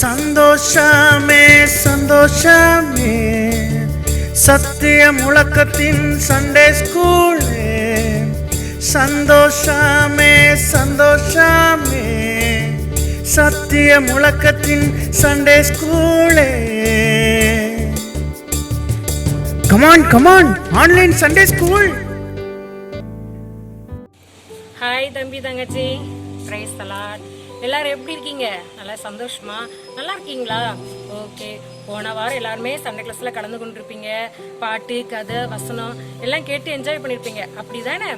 சந்தோஷமே சந்தோஷமே சத்திய முழக்கத்தின் சண்டே ஸ்கூலே. சந்தோஷமே சந்தோஷமே சத்திய முழக்கத்தின் சண்டே ஸ்கூலே. Come on come on online Sunday school. Hi தம்பி தங்கச்சி, பிரைஸ் தி லார்ட். எல்லாரும் எப்படி இருக்கீங்க? நல்லா சந்தோஷமா நல்லா இருக்கீங்களா? ஓகே, போன வாரம் எல்லாருமே சண்டே கிளாஸ்ல கலந்து கொண்டிருப்பீங்க. பாட்டு, கதை, வசனம் எல்லாம் கேட்டு என்ஜாய் பண்ணிருப்பீங்க, அப்படிதானே?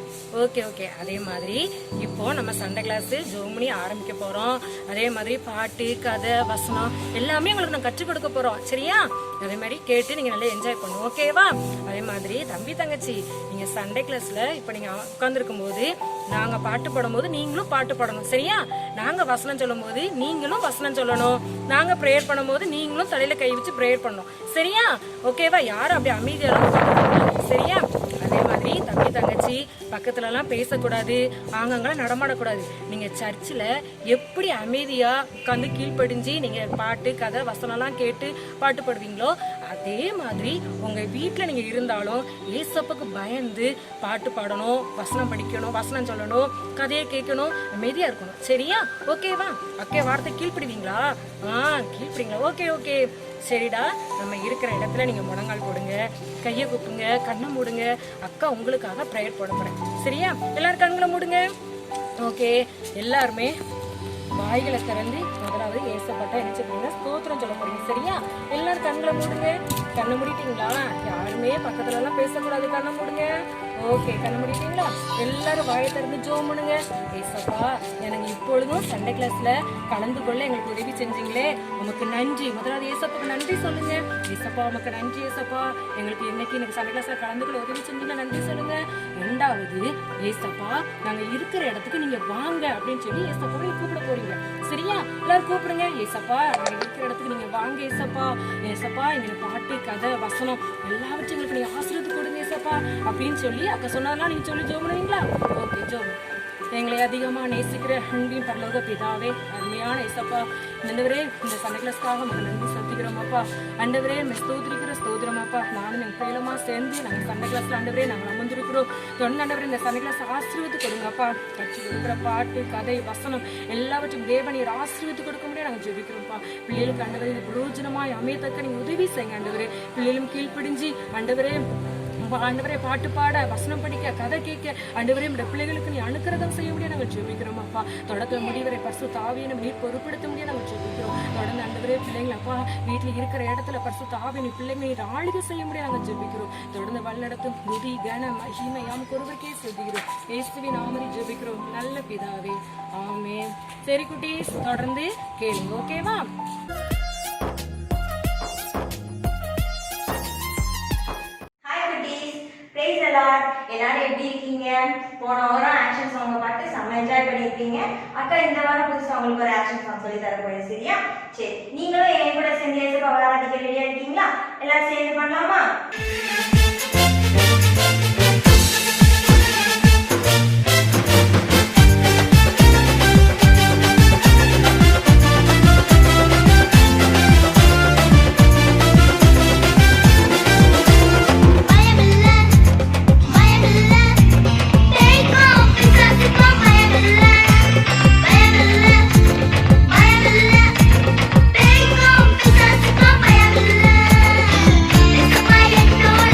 Okay okay. அதே மாதிரி இப்போ நம்ம சண்டே கிளாஸ் ஜோமணி ஆரம்பிக்க போறோம். அதே மாதிரி பாட்டு, கதை, வசனம் எல்லாமே உங்களுக்கு நான் கற்றுக் கொடுக்க போறோம், சரியா? அதே மாதிரி கேட்டு நீங்க நல்லா என்ஜாய் பண்ணுவோம், ஓகேவா? அதே மாதிரி தம்பி தங்கச்சி, நீங்க சண்டே கிளாஸ்ல இப்ப நீங்க உட்கார்ந்துருக்கும் போது நாங்க பாட்டு பாடும்போது நீங்களும் பாட்டு பாடணும், சரியா? நாங்க வசனம் சொல்லும் போது நீங்களும் வசனம் சொல்லணும். நாங்க பிரேயர் பண்ணும்போது நீங்களும் தலையில கை வச்சு பிரேயர் பண்ணணும், சரியா? ஓகேவா? யாரும் அப்படி அமைதியாக, சரியா? அதே மாதிரி தம்பி தங்கச்சி பக்கத்துல எல்லாம் பேசக்கூடாது, ஆங்கங்களாம் நடமாடக்கூடாது. நீங்க சர்ச்சில் எப்படி அமைதியா உட்காந்து கீழ்ப்படிஞ்சு நீங்க பாட்டு, கதை, வசனம் எல்லாம் கேட்டு பாட்டு பாடுவீங்களோ அதே மாதிரி உங்க வீட்டுல நீங்க இருந்தாலும் ஏசப்புக்கு பயந்து பாட்டு பாடணும், வசனம் படிக்கணும், வசனம் சொல்லணும், கதையை கேட்கணும், அமைதியா இருக்கணும், சரியா? ஓகேவா? ஓகே, வார்த்தை கீழ்ப்படுவீங்களா? கீழ்ப்படுவீங்களா? ஓகே ஓகே, சரிடா. நம்ம இருக்கிற இடத்துல நீங்க முழங்கால் போடுங்க, கையை கூப்புங்க, கண்ணை மூடுங்க. அக்கா உங்களுக்காக ப்ரேயர் போட போறேன், சரியா? எல்லாரும் கண்களை மூடுங்க. ஓகே, எல்லாருமே வாய்களை திறந்து முதலாவது ஏசப்பட்டா என்ன சொல்றீங்க? ஸ்தோத்திரம் சொல்ல போறீங்க, சரியா? எல்லாரும் கண்களை மூடுங்க. கண்ணை மூடிட்டீங்களா? யாருமே பக்கத்துல எல்லாம் பேசக்கூடாது, கண்ணை மூடுங்க. ஓகே, கண்ணை மூடிட்டீங்களா? எல்லாரும் வாயை திறந்து ஜெபம் பண்ணுங்க. ஏசப்பா, எனக்கு இப்பொழுதும் சண்டே கிளாஸ்ல கலந்து கொள்ள எங்களுக்கு உதவி செஞ்சீங்களே, உமக்கு நன்றி. முதலாவது ஏசப்பாக்கு நன்றி சொல்லுங்க. ஏசப்பா, உமக்கு நன்றி ஏசப்பா, எங்களுக்கு இன்னைக்கு சண்டே கிளாஸ்ல கலந்து கொள்ள உதவி செஞ்சீங்க, நன்றி சொல்லுங்க. ரெண்டாவது, ஏசப்பா நாங்க இருக்கிற இடத்துக்கு நீங்க வாங்க அப்படின்னு சொல்லி ஏசப்பாவை கூப்பிட போறீங்க, சரியா? எல்லாரும் கூப்பிடுங்க. ஏசப்பா, நாங்க இருக்கிற இடத்துக்கு நீங்க வாங்க ஏசப்பா. ஏசப்பா, எங்களுக்கு பாட்டு, கதை, வசனம் எல்லாவற்றையும் எங்களுக்கு நீங்க ஆசீர்வாதம் கொடுங்க ஏசப்பா அப்படின்னு சொல்லி அக்கா சொன்னதெல்லாம் நீங்க சொல்லி ஜெபம் பண்ணுவீங்களா? ஓகே, ஜெபம். எங்களை அதிகமா நேசிக்கிற அன்பின் பரலோக பிதாவே, அருமையான ஏசப்பா, ஆண்டவரே இந்த சண்டே கிளாஸ்க்காக உங்களுக்கு நன்றி செலுத்திக்கிறோம் அப்பா. ஆண்டவரே ஸ்தோத்திரிக்கிற ஸ்தோத்திரம் அப்பா. நானும் எங்க பிள்ளைகளுமா சேர்ந்து நாங்கள் சண்டே கிளாஸ்ல ஆண்டவரே நாங்கள் அமர்ந்திருக்கிறோம். தொடர்ந்து ஆண்டவரே இந்த சண்டே கிளாஸ் ஆசீர்வாதம் கொடுங்க அப்பா. கட்சி கொடுக்குற பாட்டு, கதை, வசனம் எல்லாவற்றும் தேவனீர் ஆசீர்வாதம் கொடுக்க முடியாது நாங்கள் ஜெபிக்கிறோம்ப்பா. பிள்ளைகளுக்கு ஆண்டவரே இந்த பிரயோஜனமாய் அமையத்தக்க நீங்க உதவி செய்யுங்க ஆண்டவரே. பிள்ளைகளும் கீழ்ப்படிஞ்சு ஆண்டவரே ஆண்டவரே பாட்டு பாட, வசனம் படிக்க, கதை கேட்க ஆண்டவரே இந்த பிள்ளைகளுக்கு நீ அனுக்கிரகம் செய்ய முடியாது நாங்கள் ஜெபிக்கிறோம் அப்பா. தொடக்க முடிவரை பரிசுத்த ஆவியை நம்ம நீர் பொறுப்படுத்த முடியாது நாங்கள் ஜெபிக்கிறோம். தொடர்ந்து ஆண்டவரே பிள்ளைங்களை அப்பா வீட்டில் இருக்கிற இடத்துல பரிசுத்த ஆவியை பிள்ளைங்களை நீர் ஆளுகை செய்ய முடியாது நாங்கள் ஜெபிக்கிறோம். தொடர்ந்து வழிநடத்தும் துதி, கன, மகிமை யாமுக்கு ஒருவருக்கே செலுத்துகிறோம். இயேசுவின் நாமத்தில் ஜெபிக்கிறோம் நல்ல பிதாவே, ஆமென். சரி குட்டீஸ், தொடர்ந்து கேளுங்க, ஓகேவா? எல்லாரும் எப்படி இருக்கீங்க? போன வாரம் ஆக்ஷன் சாங் பார்த்து செம்ம என்ஜாய் பண்ணிருப்பீங்க. அக்கா இந்த வாரம் புதுசா உங்களுக்கு ஒரு ஆக்ஷன் சாங் சொல்லி தர போறேன், சரியா? சரி, நீங்களும் என் கூட சேர்ந்து ஏசப்பா ஆராதிக்க ரெடியா இருக்கீங்களா? எல்லாரும் சேர்ந்து பண்ணலாமா? Bye.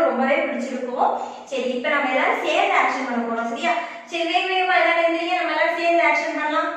எல்லாருக்கும் ரொம்பவே பிடிச்சிருக்கும். சரி, இப்போ நம்ம எல்லாரும் சேர்ந்து ஆக்ஷன் பண்ண போறோம். சரியா? சரி, வேக வேகமா எல்லாரும் எந்திரிங்க, நம்ம எல்லாரும் சேர்ந்து ஆக்ஷன் பண்ணலாம்.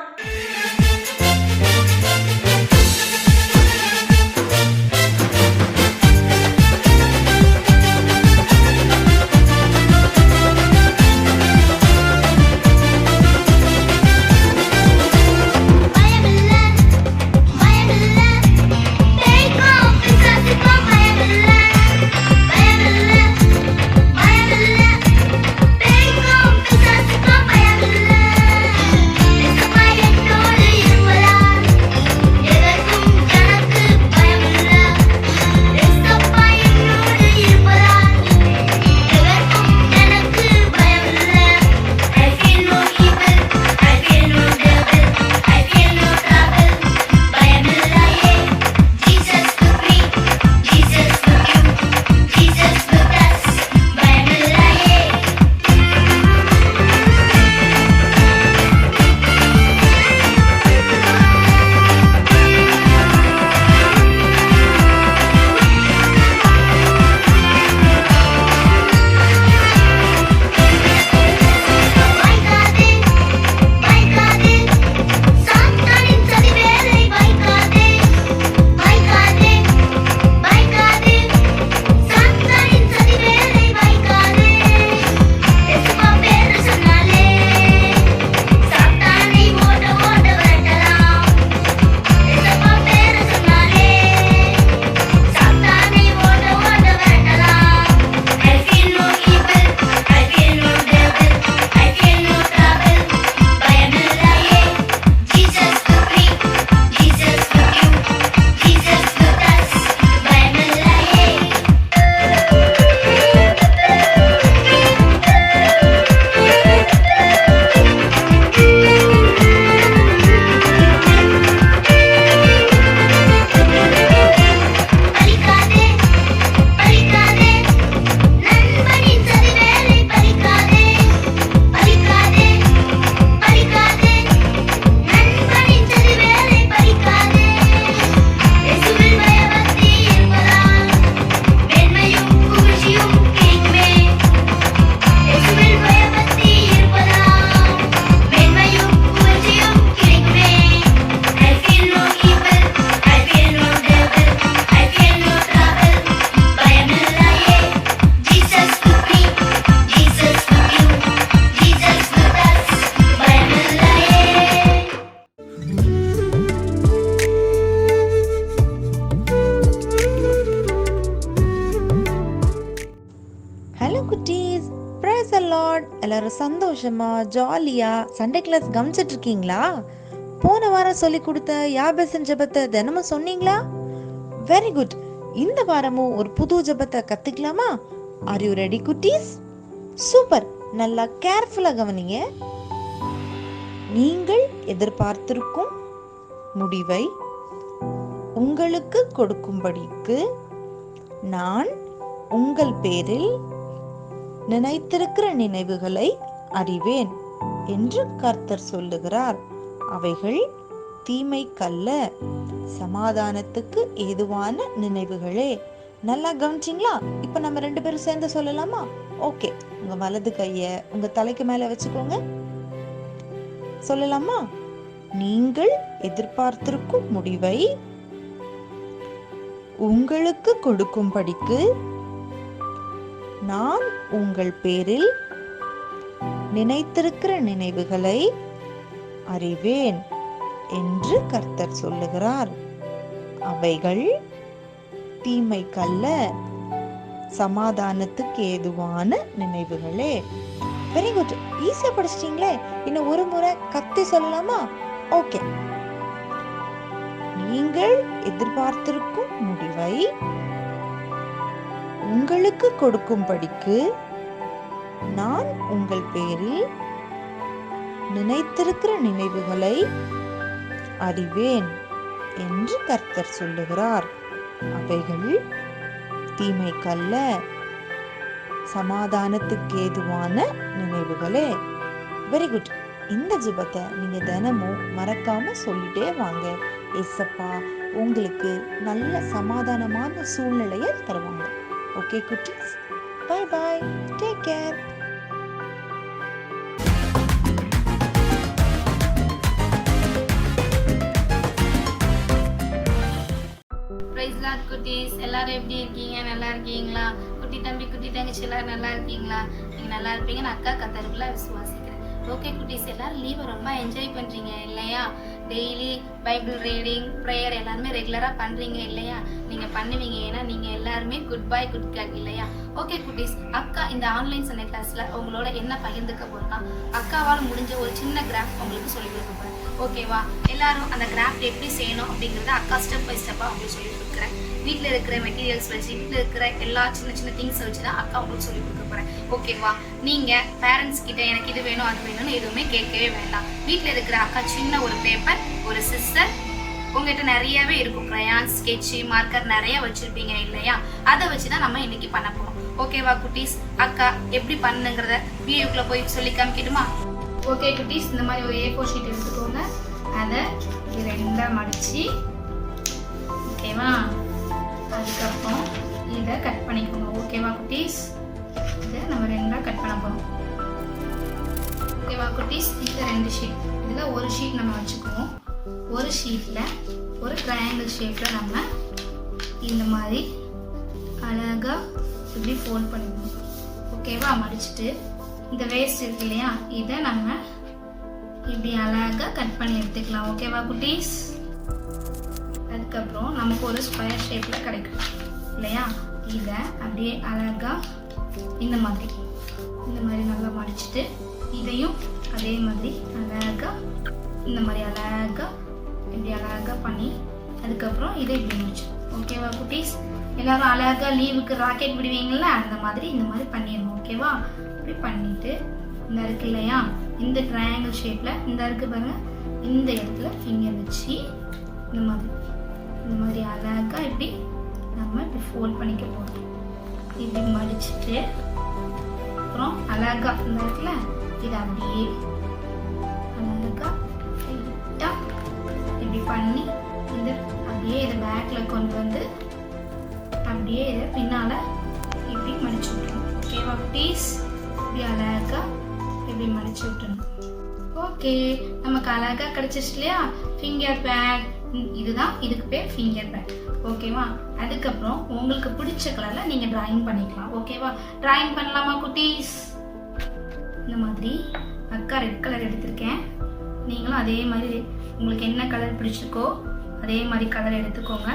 ஹலோ குட்டீஸ், பிரைஸ் தி லார்ட். எல்லாரும் சந்தோஷமா ஜாலியா சண்டே கிளாஸ் கவனிச்சிட்டு இருக்கீங்களா? போன வாரம் சொல்லி கொடுத்த யாபேசின் ஜெபத்தை தினமும் சொன்னீங்களா? Very good. இந்த வாரமும் ஒரு புது ஜெபத்தை கத்துக்கலாமா? ஆர் யூ ரெடி குட்டீஸ்? சூப்பர். நல்லா கேர்ஃபுல்லா கவனிங்க. நீங்கள் எதிர்பார்த்திருக்கும் முடிவை உங்களுக்கு கொடுக்கும்படிக்கு நான் உங்கள் பேரில் நினைத்திருக்கிற நினைவுகளை அறிவேன் என்று கர்த்தர் சொல்லுகிறார். அவைகள் தீமைக்கல்ல, சமாதானத்துக்கு ஏதுவான நினைவுகளே. நல்லா கவனிச்சிங்களா? இப்ப நம்ம 2 பேரும் சேர்ந்து சொல்லலாமா? ஓகே, உங்க வலது கைய உங்க தலைக்கு மேல வச்சுக்கோங்க. சொல்லலாமா? நீங்கள் எதிர்பார்த்திருக்கும் முடிவை உங்களுக்கு கொடுக்கும்படிக்கு நான் உங்கள் பேரில் நினைத்திருக்கிற நினைவுகளை அறிவேன் என்று கர்த்தர் சொல்லுகிறார். அவைகள் தீமைக்கல்ல, சமாதானத்துக்கு ஏதுவான நினைவுகளே. Very good. ஈஸியா படிச்சிட்டீங்களே. இன்னும் ஒரு முறை கத்தி சொல்லலாமா? ஓகே. நீங்கள் எதிர்பார்த்திருக்கும் முடிவை உங்களுக்கு கொடுக்கும்படிக்கு நான் உங்கள் பேரில் நினைத்திருக்கிற நினைவுகளை அறிவேன் என்று கர்த்தர் சொல்லுகிறார். அவைகள் தீமைக்கல்ல, சமாதானத்துக்கு ஏதுவான நினைவுகளே. Very good. இந்த ஜெபத்தை நீங்க தினமும் மறக்காம சொல்லிட்டே வாங்க. ஏசப்பா உங்களுக்கு நல்ல சமாதானமான சூழ்நிலையை தருவாங்க. ஓகே குட்டீஸ்? Bye bye, take care. Praise Lord குட்டீஸ், எல்லாரும் எப்படி இருக்கீங்க? நல்லா இருக்கீங்களா? குட்டி தம்பி குட்டி தங்கச்சி எல்லாரும் நல்லா இருக்கீங்களா? நீங்கள் நல்லா இருப்பீங்கன்னு அக்கா கத்தருக்குள்ள விசுவாசிக்கிறேன். ஓகே குட்டீஸ், எல்லாரும் லீவை ரொம்ப என்ஜாய் பண்ணுறீங்க இல்லையா? டெய்லி பைபிள் ரீடிங், ப்ரேயர் எல்லாருமே ரெகுலராக பண்ணுறீங்க இல்லையா? நீங்கள் பண்ணுவீங்க, ஏன்னா நீங்கள் எல்லாருமே குட் பாய் குட் கேட் இல்லையா? ஓகே குட்டீஸ், அக்கா இந்த ஆன்லைன் சண்டே கிளாஸில் உங்களோட என்ன பகிர்ந்துக்க போகிறோம்னா, அக்காவால் முடிஞ்ச ஒரு சின்ன கிராஃப்ட் உங்களுக்கு சொல்லிக் கொடுக்க போகிறேன். ஓகேவா? எல்லாரும் அந்த கிராஃப்ட் எப்படி செய்யணும் அப்படிங்கிறத அக்கா ஸ்டெப் பை ஸ்டெப்பாக உங்களுக்கு சொல்லிக் கொடுக்குறேன். வீட்டில் இருக்கிற மெட்டீரியல்ஸ் வச்சு, வீட்டில் இருக்கிற எல்லா சின்ன சின்ன திங்ஸ் வச்சு தான் அக்கா உங்களுக்கு சொல்லிக் கொடுக்க போகிறேன். ஓகேவா? நீங்கள் பேரண்ட்ஸ் கிட்ட எனக்கு இது வேணும் அது வேணும்னு எதுவுமே கேட்கவே வேண்டாம். வீட்டில் இருக்கிற அக்கா சின்ன ஒரு பேப்பர், ஒரு சிஸ்டர், உங்ககிட்ட நிறையவே இருக்கும் கிரையான்ஸ், ஸ்கெட்சு, மார்க்கர் நிறைய வச்சுருப்பீங்க இல்லையா? அதை வச்சு தான் நம்ம இன்னைக்கு பண்ண போகிறோம். ஓகேவா குட்டீஸ்? அக்கா எப்படி பண்ணுங்கிறத வீடியோக்குள்ளே போய் சொல்லி காமிக்கிட்டுமா? ஓகே குட்டீஸ், இந்த மாதிரி ஒரு A4 ஷீட் எடுத்துக்கோங்க. அதை இது ரெண்டாக மடித்து, ஓகேவா? அதுக்கப்புறம் இதை கட் பண்ணிக்கோங்க. ஓகேவா குட்டீஸ்? இதை நம்ம ரெண்டாக கட் பண்ண போகிறோம். ஓகேவா குட்டீஸ்? இந்த 2 ஷீட், இதில் ஒரு ஷீட் நம்ம வச்சுக்குவோம். ஒரு ஷீட்டில் ஒரு ட்ரையாங்கிள் ஷேப்பில் நம்ம இந்த மாதிரி அழகாக இப்படி ஃபோல்ட் பண்ணிக்கணும். ஓகேவா? மடிச்சுட்டு இந்த வேஸ்ட் இருக்கு இல்லையா, இதை நம்ம இப்படி அழகாக கட் பண்ணி எடுத்துக்கலாம். ஓகேவா குட்டீஸ்? அதுக்கப்புறம் நமக்கு ஒரு ஸ்கொயர் ஷேப்பில் கிடைக்கும் இல்லையா? இதை அப்படியே அழகாக இந்த மாதிரி நல்லா மடிச்சுட்டு, இதையும் அதே மாதிரி அழகாக இந்த மாதிரி அழகாக இப்படி அழகாக பண்ணி, அதுக்கப்புறம் இதை இப்படி முடிச்சு. ஓகேவா குட்டீஸ்? எல்லாரும் அழகாக லீவுக்கு ராக்கெட் விடுவீங்களா, அந்த மாதிரி இந்த மாதிரி பண்ணிடணும். ஓகேவா? இப்படி பண்ணிட்டு, இந்த இருக்கு இல்லையா, இந்த ட்ரையாங்கிள் ஷேப்பில் இந்த இருக்கு பாருங்க, இந்த இடத்துல ஃபிங்கர் வச்சு இந்த மாதிரி அழகாக இப்படி நம்ம இப்படி ஃபோல்ட் பண்ணிக்க போகிறோம். இப்படி மடிச்சுட்டு அப்புறம் அழகாக இந்த இடத்துல இதை அப்படியே அழகாக இப்படி பண்ணி இந்த அப்படியே இதை பேக்கில் கொண்டு வந்து அப்படியே இதை பின்னால் இப்படி மடிச்சு விட்டுருணும். ஓகேவா குட்டீஸ்? இப்படி அழகாக இப்படி மடிச்சு விட்டுணும். ஓகே, நமக்கு அழகாக கிடச்சிச்சு இல்லையா ஃபிங்கர் பேட். இதுதான் இதுக்கு பேர் ஃபிங்கர் பேட். ஓகேவா? அதுக்கப்புறம் உங்களுக்கு பிடிச்ச கலரில் நீங்கள் டிராயிங் பண்ணிக்கலாம். ஓகேவா? டிராயிங் பண்ணலாமா குட்டீஸ்? இந்த மாதிரி அக்கா ரெட் கலர் எடுத்திருக்கேன். நீங்களும் அதே மாதிரி உங்களுக்கு என்ன கலர் பிடிச்சிருக்கோ அதே மாதிரி கலர் எடுத்துக்கோங்க.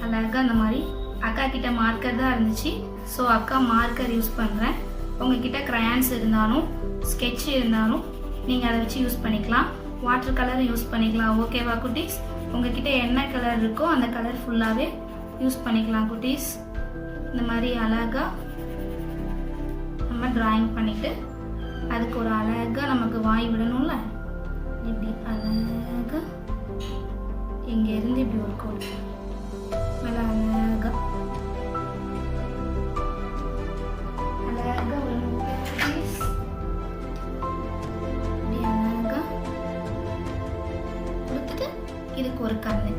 அழகாக இந்த மாதிரி அக்கா கிட்ட மார்க்கர் தான் இருந்துச்சு, ஸோ அக்கா மார்க்கர் யூஸ் பண்ணுறேன். உங்ககிட்ட கிரையான்ஸ் இருந்தாலும் ஸ்கெட்ச் இருந்தாலும் நீங்கள் அதை வச்சு யூஸ் பண்ணிக்கலாம். வாட்டர் கலர் யூஸ் பண்ணிக்கலாம். ஓகேவா குட்டீஸ்? உங்ககிட்ட என்ன கலர் இருக்கோ அந்த கலர் ஃபுல்லாகவே யூஸ் பண்ணிக்கலாம் குட்டீஸ். இந்த மாதிரி அழகாக நம்ம டிராயிங் பண்ணிவிட்டு, அதுக்கு ஒரு அழகாக நமக்கு வாய் விடணும்ல, இப்படி அழகாக இங்கேருந்து இப்படி ஒரு கோடு நல்லா அழகாக ஒரு குட்டீஸ் இப்படி அழகாக கொடுத்துட்டு, இதுக்கு ஒரு கண்ணு.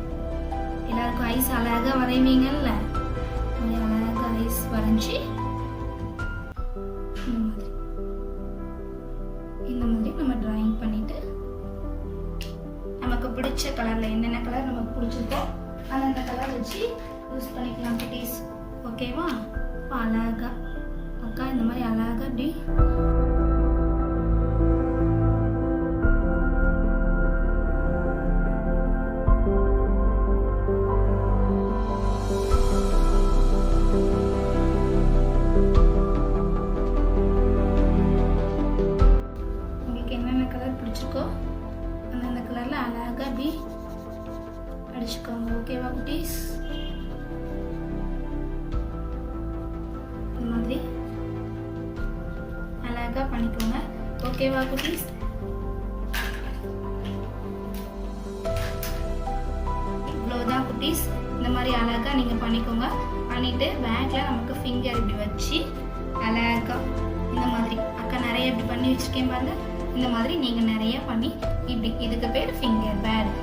எல்லாருக்கும் ஐஸ் அழகாக வரைவீங்கல்ல, அழகாக ஐஸ் வரைஞ்சி இந்த மாதிரி நம்ம டிராயிங் பண்ணிட்டு, நமக்கு பிடிச்ச கலர்ல என்னென்ன கலர் நமக்கு பிடிச்சிருக்கோ அந்த கலர் வச்சு யூஸ் பண்ணிக்கலாம் குட்டீஸ். ஓகேவா? அழகா அக்கா இந்த மாதிரி அழகா அப்படி உங்களுக்கு என்னென்ன கலர் பிடிச்சிருக்கோ அந்த கலர்ல அழகா அப்படி அடிச்சுக்கோங்க. ஓகேவா குட்டீஸ்? இந்த மாதிரி அழகா பண்ணிக்கோங்க. ஓகேவா குட்டீஸ்? இவ்வளவுதான் குட்டீஸ். இந்த மாதிரி அழகா நீங்க பண்ணிக்கோங்க. பண்ணிட்டு பேக்ல நமக்கு ஃபிங்கர் இப்படி வச்சு அழகா இந்த மாதிரி அக்கா நிறைய இப்படி பண்ணி வச்சிருக்கேன் பாருங்க. இந்த மாதிரி நீங்க நிறைய பண்ணி இப்படி, இதுக்கு பேர் ஃபிங்கர் பேட்.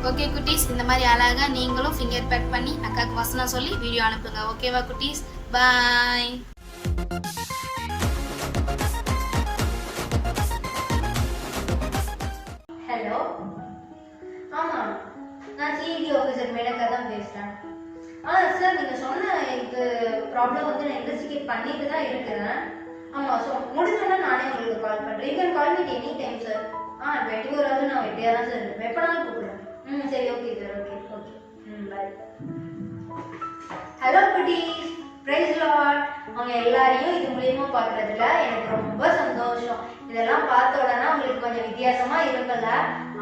ஓகே குட்டீஸ், இந்த மாதிரி அழகா நீங்களும் ஃபிங்கர் பேட் பண்ணி அக்காவுக்கு வசனம் சொல்லி வீடியோ அனுப்புங்க. ஓகேவா குட்டீஸ்? பாய். சார் நீங்கள் சொன்ன இது ப்ராப்ளம் வந்து நான் இன்வெஸ்டிகேட் பண்ணிட்டு தான் இருக்கிறேன். ஆமாம், ஸோ முடிஞ்சோன்னா நானே உங்களுக்கு கால் பண்ணுறேன். You can call meet any time sir. 24 hours நான் வெட்டியாக தான் சார் இருப்பேன். எப்போனாலும் கூப்பிடுறேன். சரி, okay sir. Okay okay. Bye. Hello குட்டீஸ், பிரைஸ் லார்ட். அவங்க எல்லாரையும் இது மூலியமா பார்க்கறதுல எனக்கு ரொம்ப சந்தோஷம். இதெல்லாம் பார்த்த உடனே உங்களுக்கு கொஞ்சம் வித்தியாசமா இருக்குல்ல?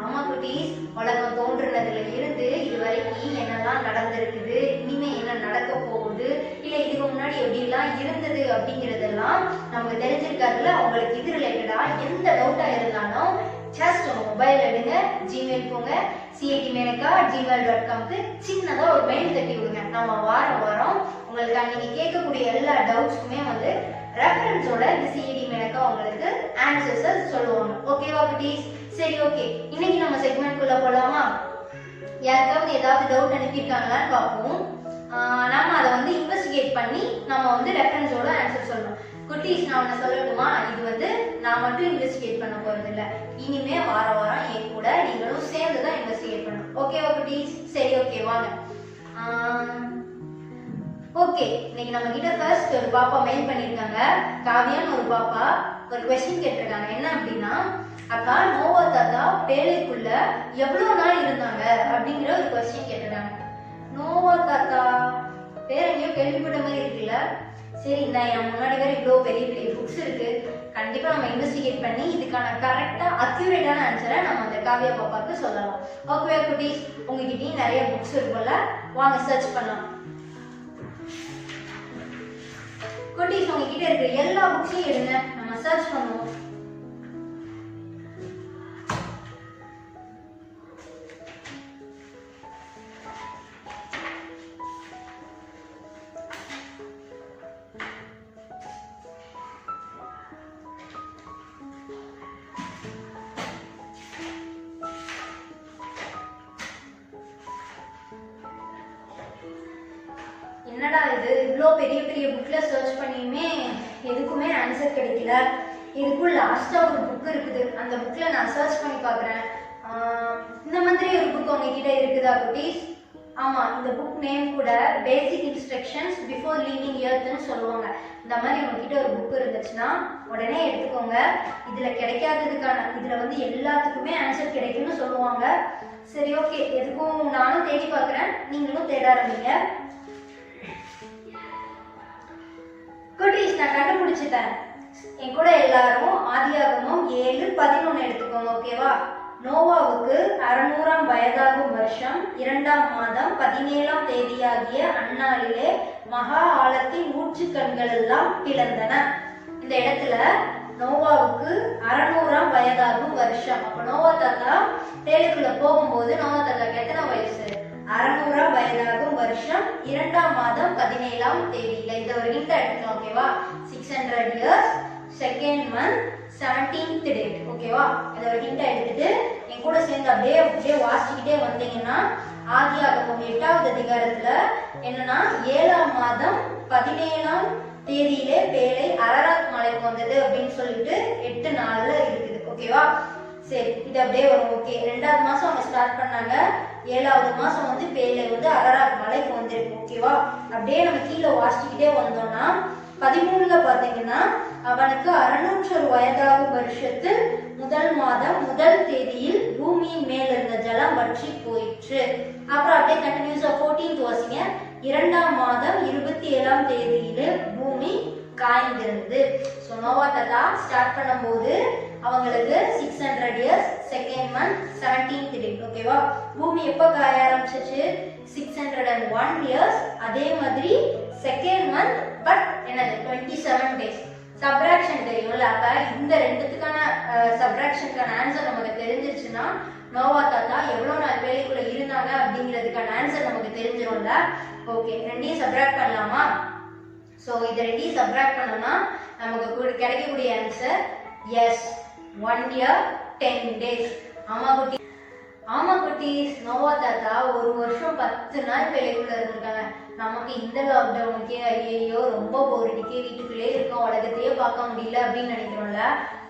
ஆமா குட்டீஸ், உலகம் தோன்றுனதுல இருந்து இது வரைக்கும் என்னெல்லாம் நடந்திருக்குது, இனிமே என்ன நடக்க போகுது, இல்லை இதுக்கு முன்னாடி எப்படிலாம் இருந்தது அப்படிங்கிறதெல்லாம் நமக்கு தெரிஞ்சிருக்காதுல. உங்களுக்கு இது ரிலேட்டடா எந்த டவுட்டா இருந்தாலும் ஜஸ்ட் உங்க மொபைல் எடுங்க, ஜிமெயில் போங்க, citmenaka@gmail.comக்கு சின்னதா ஒரு மெயில் தட்டி விடுங்க. நம்ம வாரம் உங்களுக்கு அன்னைக்கு கேட்கக்கூடிய எல்லா டவுட்ஸ்க்குமே வந்து ரெஃபரன்ஸோட இந்த சிஏடி மேனக்கா உங்களுக்கு ஆன்சர்ஸை சொல்லுவாங்க. ஓகேவா குட்டீஸ்? சரி, ஓகே. இன்னைக்கு நம்ம செக்மெண்ட்குள்ள போலாமா? யாருக்காவது ஏதாவது டவுட் அனுப்பியிருக்காங்களான்னு பார்ப்போம். நாம அதை வந்து இன்வெஸ்டிகேட் பண்ணி நம்ம வந்து ரெஃபரன்ஸோட ஆன்சர் சொல்லணும். குட்டீஸ், நான் ஒன்று சொல்லட்டுமா? இது வந்து நான் மட்டும் இன்வெஸ்டிகேட் பண்ண போறது இல்லை. இனிமே வாரம் என் கூட நீங்களும் சேர்ந்து தான் இன்வெஸ்டிகேட் பண்ணணும். ஓகேவா குட்டீஸ்? சரி, ஓகே, வாங்க. ஓகே, இன்னைக்கு நம்ம கிட்ட ஃபர்ஸ்ட் ஒரு பாப்பா மெயில் பண்ணியிருக்காங்க. காவியான்னு ஒரு பாப்பா ஒரு கொஸ்டின் கேட்டிருக்காங்க. என்ன அப்படின்னா, அக்கா நோவா தாத்தா பேழைக்குள்ள எவ்வளவு நாள் இருந்தாங்க அப்படிங்கிற ஒரு கொஸ்டின் கேட்டிருக்காங்க. நோவா தாத்தா பேர் எங்கேயோ கேள்விப்பட்ட மாதிரி இருக்குல்ல? சரி, இந்த என் முன்னாடி வேற இவ்வளோ பெரிய பெரிய புக்ஸ் இருக்கு. கண்டிப்பா நம்ம இன்வெஸ்டிகேட் பண்ணி இதுக்கான கரெக்டா அக்யூரேட்டான ஆன்சரை நம்ம அந்த காவியா பாப்பாக்கு சொல்லலாம். ஓகே குட்டீஸ், உங்ககிட்டயும் நிறைய புக்ஸ் இருக்கும்ல, வாங்க சர்ச் பண்ணலாம். குட்டீஸ், உங்ககிட்ட இருக்கிற எல்லா புக்ஸையும் எடுங்க, நம்ம சர்ச் பண்ணுவோம். என்னடா இது, இவ்வளோ பெரிய பெரிய புக்ல சர்ச் பண்ணியுமே எதுக்குமே ஆன்சர் கிடைக்கல. இதுக்குள்ள லாஸ்டா ஒரு புக் இருக்குது, அந்த புக்ல நான் சர்ச் பண்ணி பார்க்குறேன். இந்த மாதிரி ஒரு புக் உங்ககிட்ட இருக்குதா குட்டீஸ்? ஆமா, இந்த புக் நேம் கூட பேசிக் இன்ஸ்ட்ரக்ஷன்ஸ் பிஃபோர் லீவிங் எர்த்னு சொல்லுவாங்க. இந்த மாதிரி உங்ககிட்ட ஒரு புக் இருந்துச்சுன்னா உடனே எடுத்துக்கோங்க. இதுல கிடைக்காததுக்கான இதுல வந்து எல்லாத்துக்குமே ஆன்சர் கிடைக்கும்னு சொல்லுவாங்க. சரி, ஓகே, எதுக்கும் நானும் தேடி பார்க்குறேன், நீங்களும் தேட ஆரம்பிங்க. குட்டீஸ், நான் கண்டுபிடிச்சிட்டேன். என் கூட எல்லாரும் ஆதியாகமம் 7:11 எடுத்துக்கோங்க. ஓகேவா? நோவாவுக்கு 600ஆம் வயதாகும் வருஷம் 2ஆம் மாதம் 17ஆம் தேதியாகிய அந்நாளிலே மகா ஆழத்தின் ஊற்றுக்கண்கள் எல்லாம் பிளந்தன. இந்த இடத்துல நோவாவுக்கு 600ஆம் வயதாகும் வருஷம். அப்ப நோவா தாத்தா தேலுக்குள்ள போகும்போது நோவா தாத்தாக்கு எத்தனை வயசு? 600ஆம் வயதாகும் வருஷம் 2ஆம் மாதம் 17ஆம் தேதியில. இதை ஒரு ஹிண்ட் எடுத்துக்கலாம். ஓகேவா? 600 years 2nd month 17th date. ஓகேவா? இதை ஒரு ஹிண்ட் எடுத்துட்டு என் கூட சேர்ந்து அப்படியே வாசிச்சுக்கிட்டே வந்தீங்கன்னா ஆதியாகமம் 8வது அதிகாரத்துல என்னன்னா 7ஆம் மாதம் 17ஆம் தேதியிலே பேழை அரராத் மலைக்கு வந்தது அப்படின்னு சொல்லிட்டு 8 நாள்ல இருக்குது. ஓகேவா? சரி, இது அப்படியே வரும். ஓகே, 2வது மாசம் அவங்க ஸ்டார்ட் பண்ணாங்க, 7வது மாசம் வந்து பேழை வந்து அரராத் மலைக்கு வந்திருக்கு. ஓகேவா? அப்படியே நம்ம கீழே வாசிச்சுக்கிட்டே வந்தோம்னா 13ல பாத்தீங்கன்னா அவனுக்கு 601 வயதாகும் வருஷத்தில் 1 மாதம் 1 தேதியில் பூமியின் மேல் இருந்த ஜலம் வற்றி போயிற்று. அப்புறம் அப்படியே கண்டினியூஸா 14th வாசிங்க. 2ஆம் மாதம் 27ஆம் தேதியில பூமி காய்ந்திருந்தது. ஸோ நோவா தாத்தா ஸ்டார்ட் பண்ணும்போது அவங்களுக்கு 600 years 2nd month 17th date. ஓகேவா? பூமி எப்போ காய ஆரம்பிச்சிச்சு? 601 years. அதே மாதிரி 2nd month பட் என்னது 27 days. சப்ராக்ஷன் தெரியும்ல? அப்ப இந்த ரெண்டுத்துக்கான சப்ராக்ஷனுக்கான ஆன்சர் நமக்கு தெரிஞ்சிருச்சுன்னா நோவா தாத்தா எவ்வளவு நாள் வேலைக்குள்ள இருந்தாங்க அப்படிங்கிறதுக்கான ஆன்சர் நமக்கு தெரிஞ்சிரும்ல? ஓகே, ரெண்டையும் சப்ராக்ட் பண்ணலாமா? ஸோ இதை ரெண்டையும் சப்ராக்ட் பண்ணோம்னா நமக்கு கிடைக்கக்கூடிய ஆன்சர் எஸ் 1 year 10 days. ஆமா குட்டீஸ், நோவா தாத்தா ஒரு வருஷம் 10 நாள் வேலைக்குள்ள இருந்திருக்காங்க. நமக்கு இந்த லாக்டவுனுக்கே ஐயோ ரொம்ப போர் அடிக்கே, வீட்டுக்குள்ளே இருக்கோம், உலகத்தையே பார்க்க முடியல அப்படின்னு நினைக்கிறோம்ல.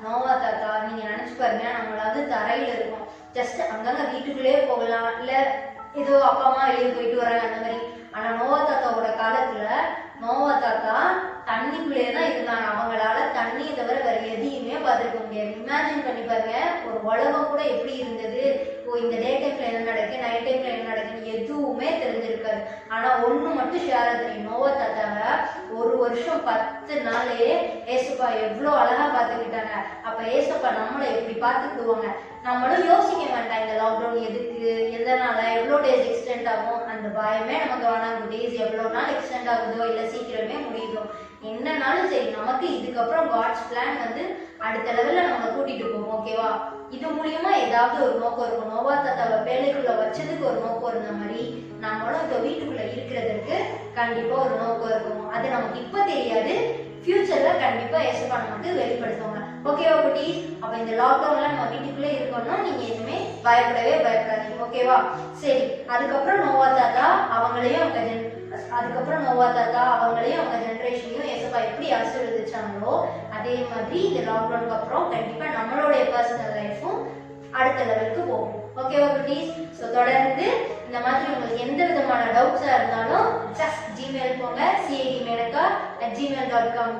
நோவா தாத்தா நீங்க நினைச்சு பாருங்க, நம்மளாவது தரையில இருக்கோம், ஜஸ்ட் அங்கங்க வீட்டுக்குள்ளேயே போகலாம், இல்ல ஏதோ அப்பா அம்மா வெளியே போயிட்டு வராங்க அந்த மாதிரி. ஆனா நோவா தாத்தாவோட காலத்துல நோவா தாத்தா தண்ணிக்குள்ளேயே தான் இருந்தாங்க. அவங்களால தண்ணியை தவிர வேற எதையுமே பார்த்துருக்க முடியாது. இமேஜின் பண்ணி பாருங்க, ஒரு உலகம் கூட எப்படி இருந்தது, இந்த டே டைம்ல என்ன நடக்கு, நைட் டைம்ல என்ன நடக்குன்னு எதுவுமே தெரிஞ்சிருக்காது. ஆனா ஒண்ணு மட்டும் ஷேரா தெரியும், நோவா தாத்தாவை 1 வருஷம் 10 நாளே ஏசப்பா எவ்வளவு அழகா பார்த்துக்கிட்டாங்க. அப்ப ஏசப்பா நம்மளை எப்படி பார்த்துக்குவாங்க, நம்மளும் யோசிக்க வேண்டாம் இந்த லாக்டவுன் எதுக்கு, எதனால, எவ்வளவு டேஸ் எக்ஸ்டெண்ட் ஆகும், அந்த பயமே நமக்கு வேணாம். டேஸ் எவ்வளவு நாள் எக்ஸ்டெண்ட் ஆகுதோ இல்ல சீக்கிரமே முடியுதோ என்னன்னாலும் சரி, நமக்கு இதுக்கப்புறம் காட்ஸ் பிளான் வந்து அடுத்த லெவல்ல நம்ம கூட்டிட்டு போவோம். ஓகேவா? இது மூலியமா ஏதாவது ஒரு நோக்கம் இருக்கும். நோவா தாத்தாவை வேலைக்குள்ள வச்சதுக்கு ஒரு நோக்கம் இருந்த மாதிரி நம்மளும் இப்ப வீட்டுக்குள்ள இருக்கிறதுக்கு கண்டிப்பா ஒரு நோக்கம் இருக்கும். அது நமக்கு இப்ப தெரியாது, ஃபியூச்சர்ல கண்டிப்பா ஏசப்பா நமக்கு வெளிப்படுத்துவாங்க. ஓகேவா குட்டி? அப்ப இந்த லாக்டவுன்ல நம்ம வீட்டுக்குள்ளே இருக்கோம்னா நீங்க எதுவுமே பயப்படவே பயப்படாதீங்க. ஓகேவா? சரி, அதுக்கப்புறம் நோவா தாத்தா அவங்களையும் அவங்க ஜெனரேஷனையும் ஏசப்பா எப்படி ஆசீர்வதிச்சாங்களோ அதே மாதிரி இந்த லாக்டவுனுக்கு அப்புறம் கண்டிப்பா நம்மளுடைய பர்சனல் லைஃபும் அடுத்த லெவலுக்கு போகும். ஓகேவா குட்டீஸ்? ஸோ தொடர்ந்து இந்த மாதிரி உங்களுக்கு எந்த விதமான டவுட்ஸா இருந்தாலும் ஜஸ்ட் ஜிமெயில் போங்க, cid.menaka@gmail.com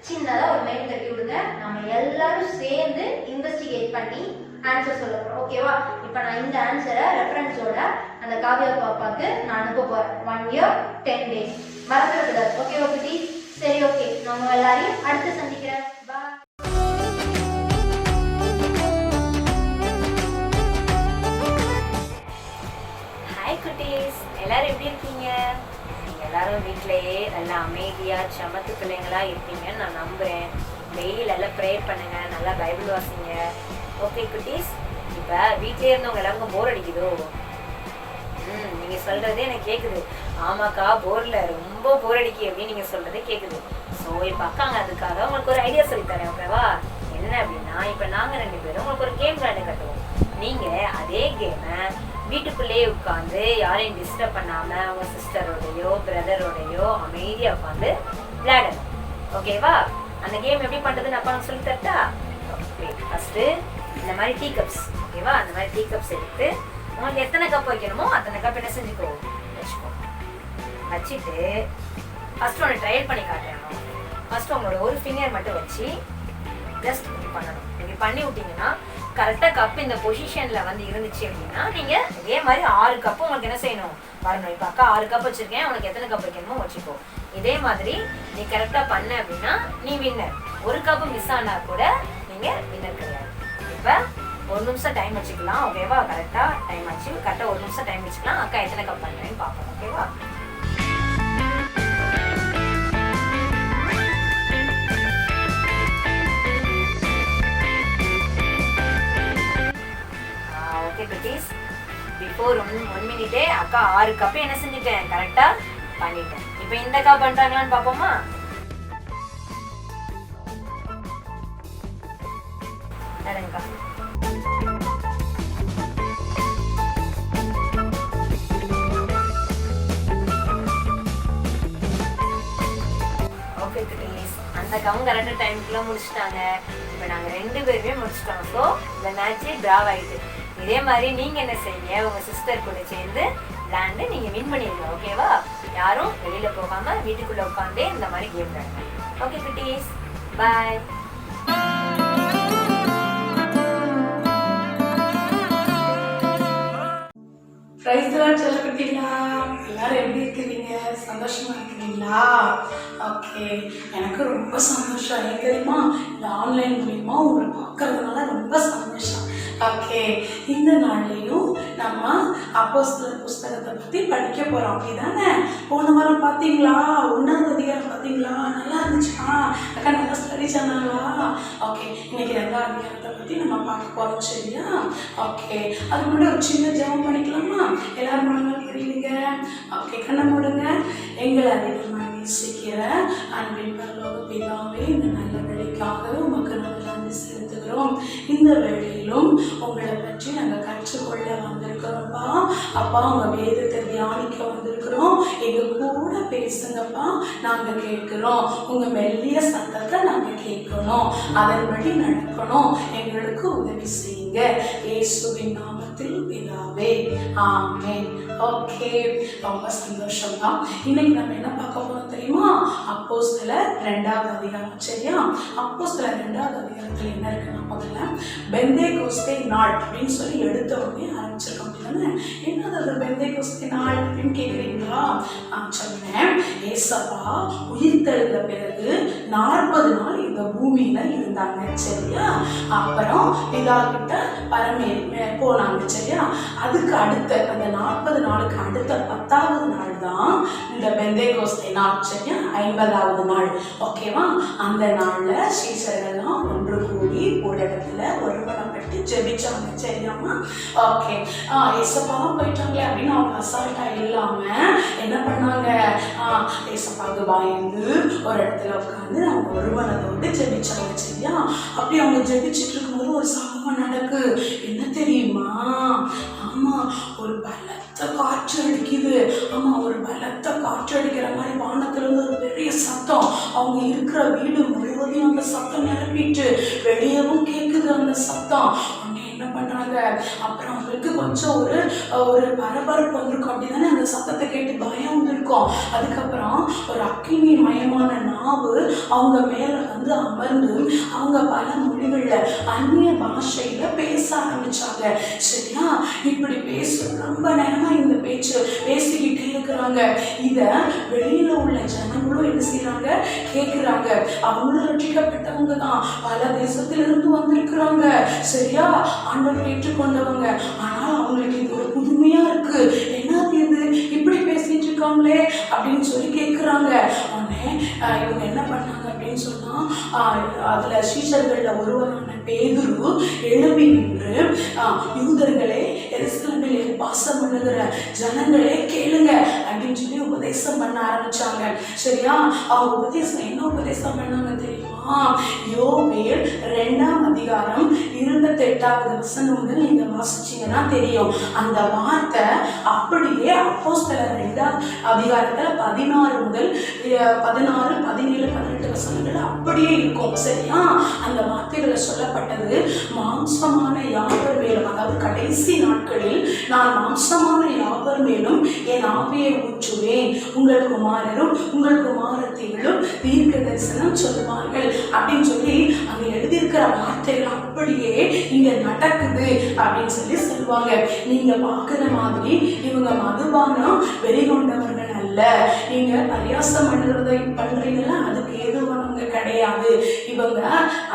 சின்னதா ஒரு மெயில் தட்டி விடுங்க. நம்ம எல்லாரும் சேர்ந்து இன்வெஸ்டிகேட் பண்ணி ஆன்சர் சொல்ல போறோம். ஓகேவா? இப்போ நான் இந்த ஆன்சரை ரெஃபரன்ஸோட அந்த காவியா பாப்பாக்கு நான் அனுப்ப போறேன். 1 year 10 days மறந்துடக்கூடாது. ஓகேவா குட்டீஸ்? சரி, ஓகே, நம்ம எல்லாரையும் அடுத்து சந்திக்கிறேன். பாய். ஹாய் குட்டீஸ், எல்லாரும் எப்படி இருக்கீங்க? நீங்க எல்லாரும் வீட்டிலேயே நல்லா அமைதியா சமத்து பிள்ளைங்களா இருப்பீங்கன்னு நான் நம்புறேன். டெய்லி நல்லா ப்ரேயர் பண்ணுங்க, நல்லா பைபிள் வாசிங்க. ஓகே குட்டீஸ், இப்போ வீட்டிலே இருந்தவங்க எல்லாருக்கும் போர் அடிக்குதோ? நீங்க சொல்றதே எனக்கு கேக்குது. ஆமாக்கா, போர்ல ரொம்ப போர் அடிக்கி அப்படின்னு நீங்க சொல்றதே கேக்குது. ஸோ இப்போ அக்காங்க அதுக்காக உங்களுக்கு ஒரு ஐடியா சொல்லித்தரேன். ஓகேவா? என்ன அப்படின்னா, இப்போ நாங்க 2 பேரும் உங்களுக்கு ஒரு கேம் விளையாட கட்டுவோம். நீங்க அதே கேமை வீட்டுக்குள்ளேயே உட்காந்து யாரையும் டிஸ்டர்ப் பண்ணாம உங்க சிஸ்டரோடையோ பிரதரோடையோ அமைதியா உட்காந்து விளையாடணும். ஓகேவா? அந்த கேம் எப்படி பண்றதுன்னு அப்பா சொல்லி தரட்டா? ஃபர்ஸ்ட் இந்த மாதிரி டீ கப்ஸ், ஓகேவா? அந்த மாதிரி டீ கப்ஸ் எடுத்து உங்களுக்கு எத்தனை கப் வைக்கணுமோ அத்தனை கப் என்ன செஞ்சுக்கோ, வச்சுக்கோ. வச்சுட்டு ஃபர்ஸ்ட் ஒன்று ட்ரையல் பண்ணி காட்டுறேன். ஃபர்ஸ்ட் உங்களோட ஒரு ஃபிங்கர் மட்டும் வச்சு ஜஸ்ட் இப்படி பண்ணணும். இப்படி பண்ணி விட்டீங்கன்னா கரெக்டாக கப் இந்த பொசிஷன்ல வந்து இருந்துச்சு அப்படின்னா நீங்க இதே மாதிரி 6 கப்பு உங்களுக்கு என்ன செய்யணும், வரணும். இப்போ அக்கா 6 கப் வச்சிருக்கேன், உனக்கு எத்தனை கப் வைக்கணுமோ வச்சுக்கோ. இதே மாதிரி நீ கரெக்டா பண்ண அப்படின்னா நீ வின்னர். ஒரு கப்பு மிஸ் ஆனா கூட நீங்க வின்னர் கிடையாது. இப்போ 1 நிமிஷம் டைம் வச்சுக்கலாம். ஓகேவா? கரெக்டா டைம் ஆச்சு. கரெக்டா 1 நிமிஷம் டைம் வச்சுக்கலாம். அக்கா எத்தனை கப் பண்றேன்னு பார்ப்போம். ஓகேவா? ஓகே குட்டீஸ், பிஃபோர் 1 மினிட்டே அக்கா 6 கப்பு என்ன செஞ்சுட்டேன், கரெக்டா பண்ணிட்டேன். இப்போ இந்த கப் பண்றாங்களான்னு பார்ப்போமா? நடங்கக்கா. ஓகே குட்டீஸ், அந்த கவுண்ட் கரெக்டாக டைமுக்குள்ள முடிச்சுட்டாங்க. இப்போ நாங்கள் 2 பேருமே முடிச்சிட்டோம். ஸோ இந்த மேட்சே டிராவ் ஆயிடுது. இதே மாதிரி நீங்கள் என்ன செய்யுங்க, உங்கள் சிஸ்டர் கூட சேர்ந்து விளையாண்டு நீங்கள் வின் பண்ணிடுங்க. ஓகேவா? யாரும் வெளியில் போகாமல் வீட்டுக்குள்ளே உட்காந்தே இந்த மாதிரி கேம் விளையாடுங்க. ஓகே குட்டீஸ், பாய். Price Lord சொல்லப்பட்டீங்களா? எல்லாரும் எப்படி இருக்கிறீங்க? சந்தோஷமா இருக்கிறீங்களா? ஓகே, எனக்கு ரொம்ப சந்தோஷம். ஏன் தெரியுமா? இந்த ஆன்லைன் மூலியமா உங்களை பார்க்கறதுனால ரொம்ப சந்தோஷம். ஓகே, இந்த நாள்லையும் நம்ம அப்போஸ்தலர் புஸ்தகத்தை பற்றி படிக்க போகிறோம். அப்படிதானே? போன வாரம் பார்த்தீங்களா? 1ஆவது அதிகாரம் பார்த்தீங்களா? நல்லா இருந்துச்சா? அக்கா நல்லா ஸ்டடி சொன்னாங்களா? ஓகே, இன்னைக்கு 2ஆவது அதிகாரத்தை பற்றி நம்ம பார்க்க போகிறோம். சரியா? ஓகே, அது முன்னாடி ஒரு சின்ன ஜெபம் பண்ணிக்கலாமா? எல்லாரும் முன்னாடி தெரியுங்க. ஓகே, கண்ணை மூடுங்க. எங்களை அதிகமாக நேசிக்கிற அன்பின் பரலோக பிதாவே, இந்த நல்ல வேலைக்காக உமக்கு நாங்கள் நன்றி செலுத்துகிறோம். இந்த வேளையிலும் உங்களை பற்றி நாங்கள் கற்றுக்கொள்ள வந்திருக்கிறோம்ப்பா. அப்பா, உங்கள் வேதத்தை தியானிக்க வந்திருக்கிறோம். கொடுக்குறோம், எங்க கூட பேசுங்கப்பா, நாங்க கேட்கிறோம். உங்க மெல்லிய சத்தத்தை நாங்க கேட்கணும், அதன்படி நடக்கணும், எங்களுக்கு உதவி செய்யுங்க. இயேசுவின் நாமத்தில் பிதாவே, ஆமென். ஓகே, ரொம்ப சந்தோஷம் தான். இன்னைக்கு நம்ம என்ன பார்க்க போறோம் தெரியுமா? அப்போஸ்தலர் 2வது அதிகாரம். சரியா? அப்போஸ்தலர் 2வது அதிகாரத்துல என்ன இருக்குன்னா, முதல்ல பெந்தேகோஸ்தே நாள் அப்படின்னு சொல்லி எடுத்த உடனே ஆரம்பிச்சிருக்கோம். அப்படிதானே? என்னது அது பெந்தேகோஸ்தே நாள் அப்படின்னு கேட்குறீங்களா? சொல்றேன். ஏசப்பா உயிர்த்தெழுந்த பிறகு 40 நாள் இந்த பூமியில இருந்தாங்க. சரியா? அப்புறம் பிதா கிட்ட பரமேறி போனாங்க. சரியா? அதுக்கு அடுத்த அந்த 40 நாளுக்கு அடுத்த 10வது நாள் தான் இந்த பெந்தேகோஸ்தே நாள். சரியா? 50வது நாள். ஓகேவா? அந்த நாள்ல சீஷர்கள்லாம் ஒன்று கூடி ஒரு இடத்துல ஒருமனப்பட்டு ஜெபிச்சாங்க. சரியாமா? ஓகே. ஏசப்பாவும் போயிட்டாங்களே அப்படின்னு அவங்க அசால்ட்டா இல்லாம என்ன பண்ணாங்க? ஏசப்பாவுக்கு பயந்து ஒரு இடத்துல உட்காந்து அவங்க ஒருமனதோடு ஜெபிச்சாங்க. சரியா? அப்படி அவங்க ஜெபிச்சுட்டு இருக்கும்போது ஒரு சம்பவம் நடக்கு. என்ன தெரியுமா? ஆமா, ஒரு பலத்த காற்று அடிக்குது. ஆமா, ஒரு பலத்த காற்று அடிக்கிற மாதிரி வானத்துல இருந்து ஒரு பெரிய சத்தம் அவங்க இருக்கிற வீடு முழுவதையும் அந்த சத்தம் நிரப்பிட்டு வெளியவும் கேக்குது அந்த சத்தம். என்ன பண்றாங்க? அப்புறம் அவங்களுக்கு கொஞ்சம் ஒரு பரபரப்பு வந்திருக்கும். அப்படிதானே? அந்த சத்தத்தை கேட்டு பயம் இருக்கும். அதுக்கப்புறம் ஒரு அக்கினி மயமான நாவு அவங்க மேல வந்து அமர்ந்து அவங்க பல மொழிகள்ல அந்நிய பாஷையில பேச ஆரம்பிச்சாங்க. சரியா? இப்படி ரொம்ப நேரமா இந்த பேச்சு பேசிக்கிட்டே இருக்கிறாங்க. இத வெளியில உள்ள ஜனங்களும் என்ன செய்யறாங்க? கேட்கிறாங்க. அவங்களும் ரட்சிக்கப்பட்டவங்க தான், பல தேசத்திலிருந்து வந்திருக்கிறாங்க. சரியா? ஆண்டவரை ஏற்றுக்கொண்டவங்க. ஆனால் அவங்களுக்கு இது ஒரு புதுமையா இருக்கு. என்னது இது, இப்படி பேசிட்டு இருக்காங்களே அப்படின்னு சொல்லி கேட்கிறாங்க. உடனே இவங்க என்ன பண்ணாங்க அப்படின்னு சொன்னா, அதுல சீஷர்கள்ல ஒருவரான பேதுரு எழுப்பி நின்று, யூதர்களே, எருசலேமில் வாசம் பண்ணுகிற ஜனங்களே கேளுங்க அப்படின்னு சொல்லி உபதேசம் பண்ண ஆரம்பிச்சாங்க. சரியா? அவங்க உபதேசம் என்ன உபதேசம் பண்ணாங்க தெரியுமா? யோவேல் 2ஆம் அதிகாரம் 28வது வசனம் வந்து நீங்க வாசிச்சீங்கன்னா தெரியும். அந்த வார்த்தை அப்படியே அப்போஸ்தலர் 2ஆம் அதிகாரத்துல 16 முதல் 16, 17, 18 வசனங்கள் அப்படியே இருக்கும். சரியா? அந்த வார்த்தைகளை சொல்லப்பட்டது, மாம்சமான யாவர் மேலும், அதாவது கடைசி நாட்களில் நான் மாம்சமான யாவர் மேலும் என் ஆவியை ஊற்றுவேன், உங்கள் குமாரரும் உங்கள் குமாரத்திகளும் தீர்க்க தரிசனம் சொல்லுவார்கள் அப்படின்னு சொல்லி அங்க எழுதியிருக்கிற வார்த்தைகள் அப்படியே இங்க நடக்குது அப்படின்னு சொல்லி சொல்லுவாங்க. நீங்க பாக்குற மாதிரி இவங்க மதுபானம் வெளிகொண்டவர்கள் அல்ல. நீங்க பரியாசம் பண்றீங்கன்னா அதுக்கு ஏதுவானவங்க கிடையாது. இவங்க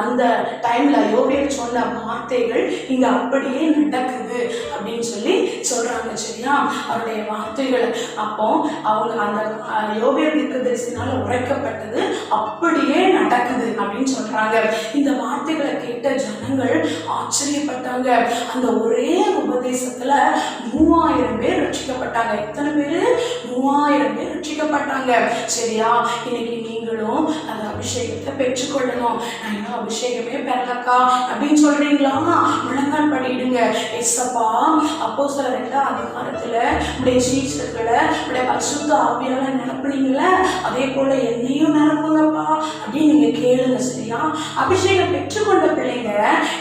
அந்த டைம்ல யோவேல் சொன்ன வார்த்தைகள் இங்க அப்படியே நடக்குது அப்படின்னு சொல்லி சொல்றாங்க. சரியா? அவருடைய வார்த்தைகள் அப்போ அவங்க அந்த யோவேல் தீர்க்கதரிசினால உரைக்கப்பட்டது அப்படியே நடக்குது அப்படின்னு சொல்றாங்க. இந்த வார்த்தைகளை கேட்ட ஜனங்கள் ஆச்சரியப்பட்டாங்க. அந்த ஒரே உபதேசத்துல 3000 பேர் ரட்சிக்கப்பட்டாங்க. எத்தனை பேரு? 3000 பேர் ரட்சிக்கப்பட்டாங்க. சரியா? இன்னைக்கு நீங்களும் அந்த அபிஷேகத்தை பெற்றுக்கொள்ளணும். நான் இன்னும் அபிஷேகமே பெறலக்கா அப்படின்னு சொல்றீங்களா? முழங்கால் படிடுங்க. ஏசப்பா, அப்போஸ்தலர் 2ஆம் அதிகாரத்துல உடைய சீஷர்களை உடைய பரிசுத்த ஆவியால நிரப்புனீங்கள, அதே போல என்னையும் நிரப்புங்கப்பா அப்படின்னு நீங்க கேளுங்க. சரியா? அபிஷேகம் பெற்றுக்கொண்ட பிள்ளைங்க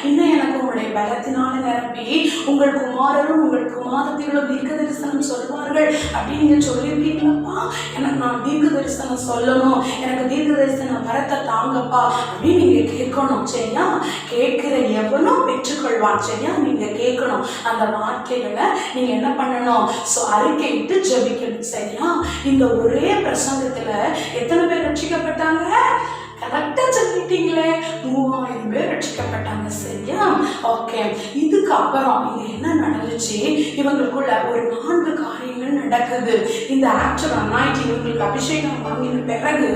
இன்னும் எனக்கு உங்களுடைய பலத்தினால நிரப்பி உங்கள் குமாரரும் உங்கள் குமாரத்திகளும் தீர்க்க தரிசனம் சொல்வார்கள் அப்படின்னு நீங்க சொல்லியிருக்கீங்களப்பா. எனக்கு நான் தீர்க்க தரிசனம் சொல்லணும், எனக்கு தீர்க்க தரிசனம் வரத்தை தாங்கப்பா அப்படின்னு நீங்க கேட்கணும். சரியா? கேட்கிற எவனும் பெற்றுக்கொள்வான். சரியா? நீங்க கேட்கணும். அந்த வார்த்தைகளை நீங்க என்ன பண்ணணும்? அறிக்கையிட்டு ஜெபிக்கணும். சரியா? இந்த ஒரே பிரசங்கத்துல எத்தனை பேர் ரட்சிக்கப்பட்டாங்க? கரெக்டா சொல்லிட்டீங்களே, 3000 பேர் ரட்சிக்கப்பட்டாங்க. சரியா? ஓகே. இதுக்கு அப்புறம் இங்க என்ன நடந்துச்சு? இவங்களுக்குள்ள ஒரு 4 காரியங்கள் நடக்குது. இந்த ஆக்சுவல் அனாயிட்டிங் இவங்களுக்கு அபிஷேகம் வாங்கின பிறகு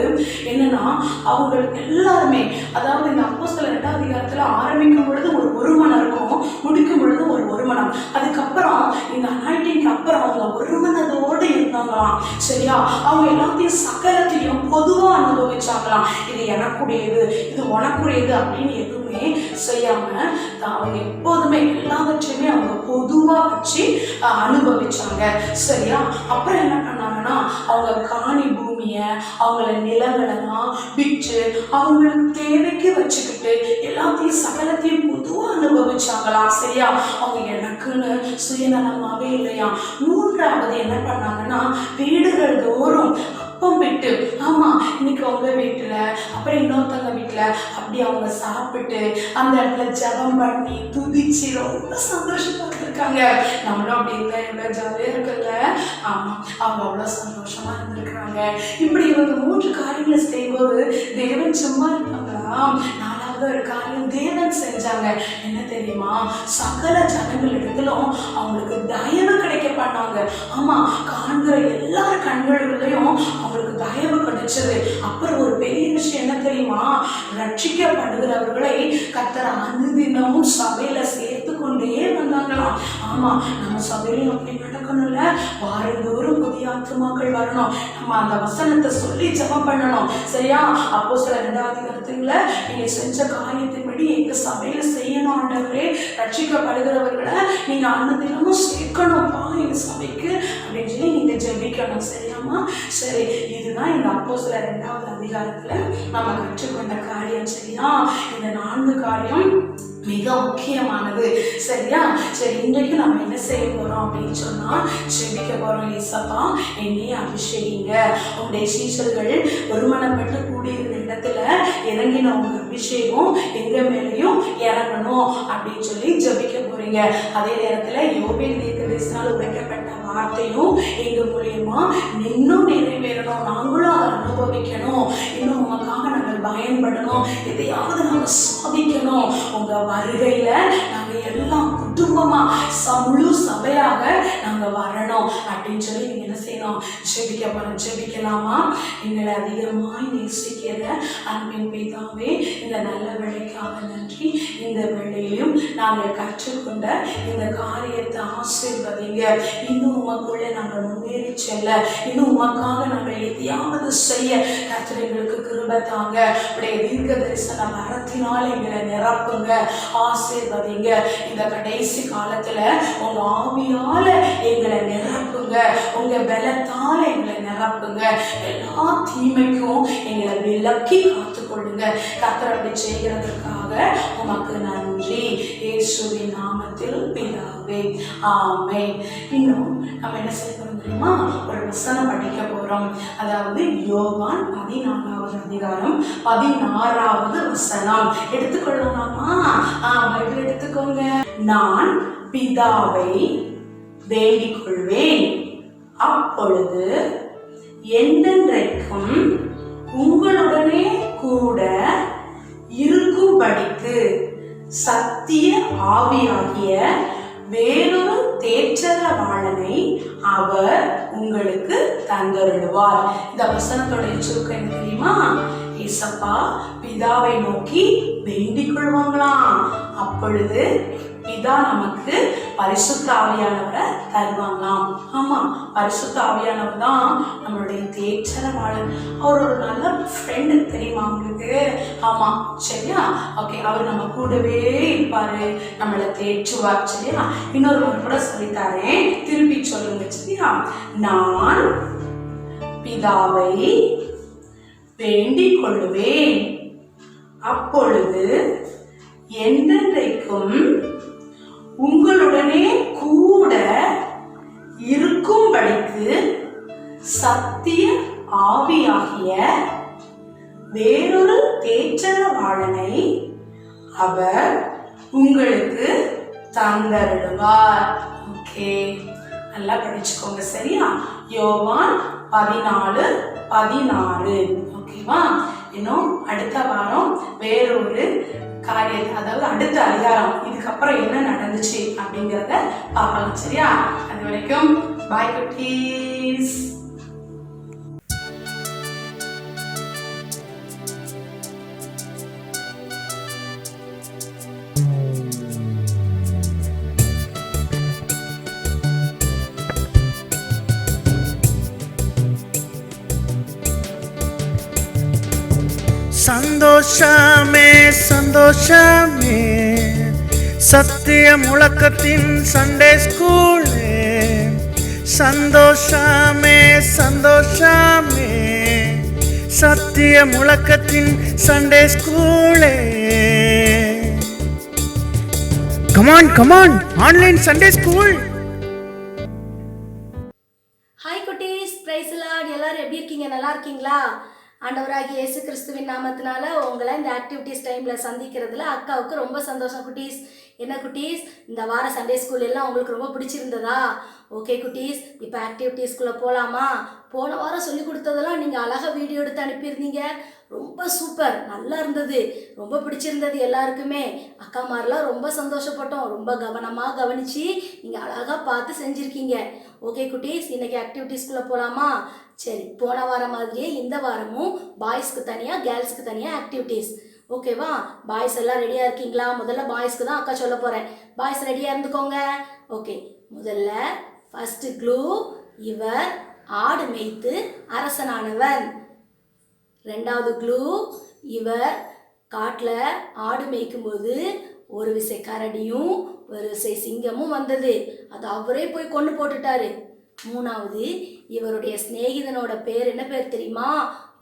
என்னன்னா, அவங்களுக்கு எல்லாருமே, அதாவது இந்த அப்போஸ்தலர் 2ஆம் அதிகாரத்துல ஆரம்பிக்கும் பொழுது ஒரு மனம் இருக்கும், முடிக்கும் பொழுது ஒரு மனம். அதுக்கப்புறம் இந்த அனாயிட்டிங்க்கு அப்புறம் அவங்க ஒரு மனதோடு இருந்தாங்களாம். சரியா? அவங்க எல்லாத்தையும் சகலத்தையும் பொதுவா அனுபவிச்சாங்களாம். இது எனக்குடையது, இது உனக்குரியது இது அப்படின்னு எதுவுமே செய்யாம அவங்க எப்போதுமே எல்லாவற்றையுமே அவங்க பொதுவா வச்சு அனுபவிச்சாங்க. சரியா? அப்புறம் என்ன பண்ணாங்கன்னா அவங்க காணி பூமிய அவங்கள நிலங்களெல்லாம் விற்று அவங்களுக்கு தேவைக்கு வச்சுக்கிட்டு எல்லாத்தையும் சகலத்தையும் பொதுவா அனுபவிச்சாங்களாம். சரியா? அவங்க எனக்குன்னு சுயநலமாவே இல்லையா. மூன்றாவது என்ன பண்ணாங்கன்னா வீடுகள் தோறும் அப்பம் விட்டு, ஆமா இன்னைக்கு அவங்க வீட்டுல அப்புறம் இன்னொருத்தவங்க வீட்டுல அப்படி அவங்க சாப்பிட்டு அந்த இடத்துல ஜபம் பண்ணி துதிச்சு ரொம்ப சந்தோஷமா இருந்திருக்காங்க. நம்மளும் அப்படி இருந்தா எவ்வளவு ஜாலியா இருக்குல்ல. ஆமா, அவங்க அவ்வளவு சந்தோஷமா இருந்திருக்கிறாங்க. இப்படி இவங்க 3 காரியங்களை செய்யும்போது தேவன் சும்மா இருப்பாங்களா? நாலாவது ஒரு காரியம் தேவன் செஞ்சாங்க. என்ன தெரியுமா? சகல ஜனங்களிடத்திலும் அவங்களுக்கு தயவு கிடைக்க பண்ணாங்க. ஆமா, காண்கிற எல்லார் கண்களிலையும் அவங்களுக்கு தயவு கிடைச்சது. அப்புறம் ஒரு பெரிய விஷயம் என்ன தெரியுமா? ரட்சிக்கப்படுகிறவர்களை கர்த்தர் அனுதினமும் சபையில சேர்த்து கொண்டே வந்தாங்களாம். ஆமா, நம்ம சபையிலும் அப்படி நடக்கணும்ல. வாரந்தோறும் புதிய ஆத்துமாக்கள் வரணும். நம்ம அந்த வசனத்தை சொல்லி ஜெபம் பண்ணணும். சரியா? அப்போஸ்தலர் 2ஆம் அதிகாரத்துல நீங்க செஞ்ச காரியத்தின்படி எங்க சபையில செய்யணும் ஆண்டவரே. ரட்சிக்கப்படுகிறவர்களை நீங்க அனுதினமும் சேர்க்கணும்ப்பா எங்க சபைக்கு அப்படின்னு சொல்லி நீங்க ஜெபிக்கணும். சரியாமா? சரி, இதுதான் இந்த அப்போஸ்தலர் 2ஆம் அதிகாரத்துல நம்ம கற்றுக்கொண்ட காரியம். சரியா? இந்த 4 காரியம் மிக முக்கியமானது. சரியா? சரி, இன்றைக்கு நம்ம என்ன செய்ய போறோம் அப்படின்னு சொன்னா ஜெபிக்க போறோம். ஏசப்பா, என்னையே அபிஷேகிங்க. உங்களுடைய சீஷர்கள் ஒருமனப்பட்டு கூடியிருந்த இடத்துல இறங்கின உங்க அபிஷேகம் எங்க மேலையும் இறங்கணும் அப்படின்னு சொல்லி ஜெபிக்க போறீங்க. அதே நேரத்துல யோபேல் தீர்க்கதரிசியால் உரைக்கப்பட்ட வார்த்தையும் எங்க மூலியமா இன்னும் நிறைவேறணும். நாங்களும் அதை அனுபவிக்கணும். இன்னும் உங்களுக்காக நாங்கள் பயன்படணும். எதையாவது நாங்கள் சாதிக்கணும். உங்க வருகையில நாங்க எல்லாம் குடும்பமா முழு சபையாக நாங்க வரணும் அப்படின்னு சொல்லி நீங்க என்ன செய்யணும்? ஜெபிக்க போறோம். ஜெபிக்கலாமா? எங்களை அதிகமாய் நேசிக்கிற அன்பின் பிதாவே, இந்த நல்ல வேளைக்காக நன்றி. இந்த வேளையிலும் நாங்கள் கற்றுக்கொண்ட இந்த காரியத்தை ஆசீர்வதிங்க. இன்னும் உமக்குள்ள நாங்கள் முன்னேறி செல்ல, இன்னும் உமக்காக நாங்கள் எதையாவது செய்ய கர்த்தர் எங்களுக்கு கிருபை தாங்க. உடைய தீர்க்க தரிசன மரத்தினால் எங்களை நிரப்புங்க, ஆசீர்வதிங்க. இந்த கடைசி காலத்துல உங்க ஆவியால எங்களை நிரப்புங்க, உங்க பலத்தால எங்களை நிரப்புங்க. எல்லா தீமைக்கும் எங்களை விலக்கி காத்துக்கொள்ளுங்க. கர்த்தர் அப்படி செய்கிறதுக்காக உமக்கு நன்றி. இயேசுவின் நாமத்தில் பிதாவே, ஆமென். இன்னும் நம்ம என்ன செய்ய போறோம் தெரியுமா? ஒரு வசனம் படிக்க போறோம். அதாவது யோவான் 14ஆம் அதிகாரம் 16வது வசனம். எடுத்துக்கொள்ளலாமா? பைபிள் எடுத்துக்கோங்க. நான் பிதாவை வேண்டிக் கொள்வேன், அப்பொழுது என்றென்றைக்கும் உங்களுடனே கூட இருக்கும்படிக்கு சத்திய ஆவியாகிய வேறொரு தேற்றரவாளனை அவர் உங்களுக்கு தந்தருளுவார். இந்த வசனத்தோடைய சுருக்கம் என்ன தெரியுமா? ஏசப்பா பிதாவை நோக்கி வேண்டிக் கொள்வாங்களாம். அப்பொழுது பிதா நமக்கு பரிசுத்த ஆவியானவரை தருவாங்களாம். ஆமா, பரிசுத்த ஆவியானவர் தான் நம்மளுடைய தேற்றரவாளன். அவர் ஒரு நல்ல ஃப்ரெண்டு, தெரியுமா உங்களுக்கு? ஆமா, சரியா? ஓகே, அவர் நம்ம கூடவே இருப்பாரு, நம்மளை தேற்றுவார். சரியா? இன்னொரு கூட சொல்லித்தாரேன், திருப்பி சொல்லுங்க. சரியா? நான் பிதாவை வேண்டிக் கொள்ளுவேன், அப்பொழுது என்றென்றைக்கும் உங்களுடனே கூட இருக்கும்படிக்கு சத்திய ஆவியாகிய வேறொரு தேற்றரவாளனை அவர் உங்களுக்கு தந்தருளுவார். ஓகே, நல்லா படிச்சுக்கோங்க. சரியா? யோவான் 14:16. ஓகேவா? இன்னும் அடுத்த வாரம் வேறொரு காரியம், அதாவது அடுத்த அதிகாரம், இதுக்கப்புறம் என்ன நடந்துச்சு அப்படிங்கிறத பார்க்கலாம். சரியா? அது வரைக்கும் பாய் குட்டீஸ். சந்தோஷமே சந்தோஷமே சத்திய முழக்கத்தின் சண்டே ஸ்கூலே சந்தோஷமே சந்தோஷமே சத்திய முழக்கத்தின் சண்டே ஸ்கூலே come on online Sunday school. Hi குட்டீஸ், பிரைஸ் லார்ட். எல்லாரும் எப்படி இருக்கீங்க? நல்லா இருக்கீங்களா? ஆண்டவராகிய இயேசு கிறிஸ்துவின் நாமத்தினால உங்களை இந்த ஆக்டிவிட்டீஸ் டைமில் சந்திக்கிறதுல அக்காவுக்கு ரொம்ப சந்தோஷம் குட்டீஸ். என்ன குட்டீஸ், இந்த வார சண்டே ஸ்கூல் எல்லாம் உங்களுக்கு ரொம்ப பிடிச்சிருந்ததா? ஓகே குட்டீஸ், இப்போ ஆக்டிவிட்டீஸ்குள்ளே போகலாமா? போன வாரம் சொல்லி கொடுத்ததெல்லாம் நீங்கள் அழகாக வீடியோ எடுத்து அனுப்பியிருந்தீங்க. ரொம்ப சூப்பர், நல்லா இருந்தது, ரொம்ப பிடிச்சிருந்தது எல்லாருக்குமே. அக்காமாரெலாம் ரொம்ப சந்தோஷப்பட்டோம். ரொம்ப கவனமாக கவனித்து நீங்கள் அழகாக பார்த்து செஞ்சுருக்கீங்க. ஓகே குட்டீஸ், இன்றைக்கி ஆக்டிவிட்டீஸ்குள்ளே போகலாமா? சரி, போன வாரம் மாதிரியே இந்த வாரமும் பாய்ஸ்க்கு தனியாக கேர்ள்ஸுக்கு தனியாக ஆக்டிவிட்டீஸ். ஓகேவா? பாய்ஸ் எல்லாம் ரெடியாக இருக்கீங்களா? முதல்ல பாய்ஸ்க்கு தான் அக்கா சொல்ல போகிறேன். பாய்ஸ் ரெடியாக இருந்துக்கோங்க. ஓகே, முதல்ல ஃபஸ்ட்டு க்ளூ, இவர் ஆடு மேய்த்து அரசனானவன். ரெண்டாவது க்ளூ, இவர் காட்டில் ஆடு மேய்க்கும்போது ஒரு விசை கரடியும் ஒரு விசை சிங்கமும் வந்தது, அது அவரே போய் கொண்டு போட்டுட்டாரு. மூணாவது, இவருடைய சிநேகிதனோட பேர் என்ன பேர் தெரியுமா?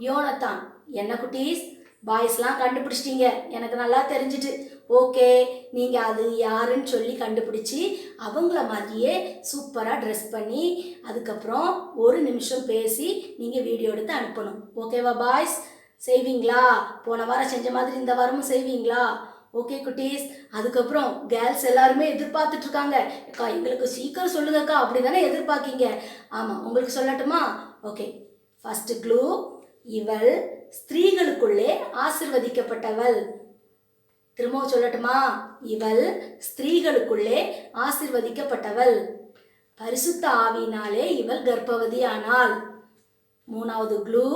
யோனத்தான். என்ன குட்டீஸ், பாய்ஸ்லாம் கண்டுபிடிச்சிட்டிங்க, எனக்கு நல்லா தெரிஞ்சிட்டு. ஓகே, நீங்கள் அது யாருன்னு சொல்லி கண்டுபிடிச்சி அவங்கள மாதிரியே சூப்பராக ட்ரெஸ் பண்ணி அதுக்கப்புறம் ஒரு நிமிஷம் பேசி நீங்கள் வீடியோ எடுத்து அனுப்பணும். ஓகேவா பாய்ஸ்? செய்வீங்களா? போன வாரம் செஞ்ச மாதிரி இந்த வாரமும் செய்வீங்களா? ஓகே குட்டீஸ். அதுக்கப்புறம் கேர்ள்ஸ் எல்லாருமே எதிர்பார்த்துட்ருக்காங்க, அக்கா எங்களுக்கு சீக்கிரம் சொல்லுங்கக்கா, அப்படி தானே எதிர்பார்க்கீங்க? ஆமாம், உங்களுக்கு சொல்லட்டுமா? ஓகே, ஃபஸ்ட்டு க்ளூ, இவள் ஸ்திரீகளுக்குள்ளே ஆசிர்வதிக்கப்பட்டவள். திரும்பவும் சொல்லட்டுமா? இவள் ஸ்திரீகளுக்குள்ளே ஆசிர்வதிக்கப்பட்டவள். பரிசுத்த ஆவியினாலே இவள் கர்ப்பவதியானாள். மூணாவது க்ளூ,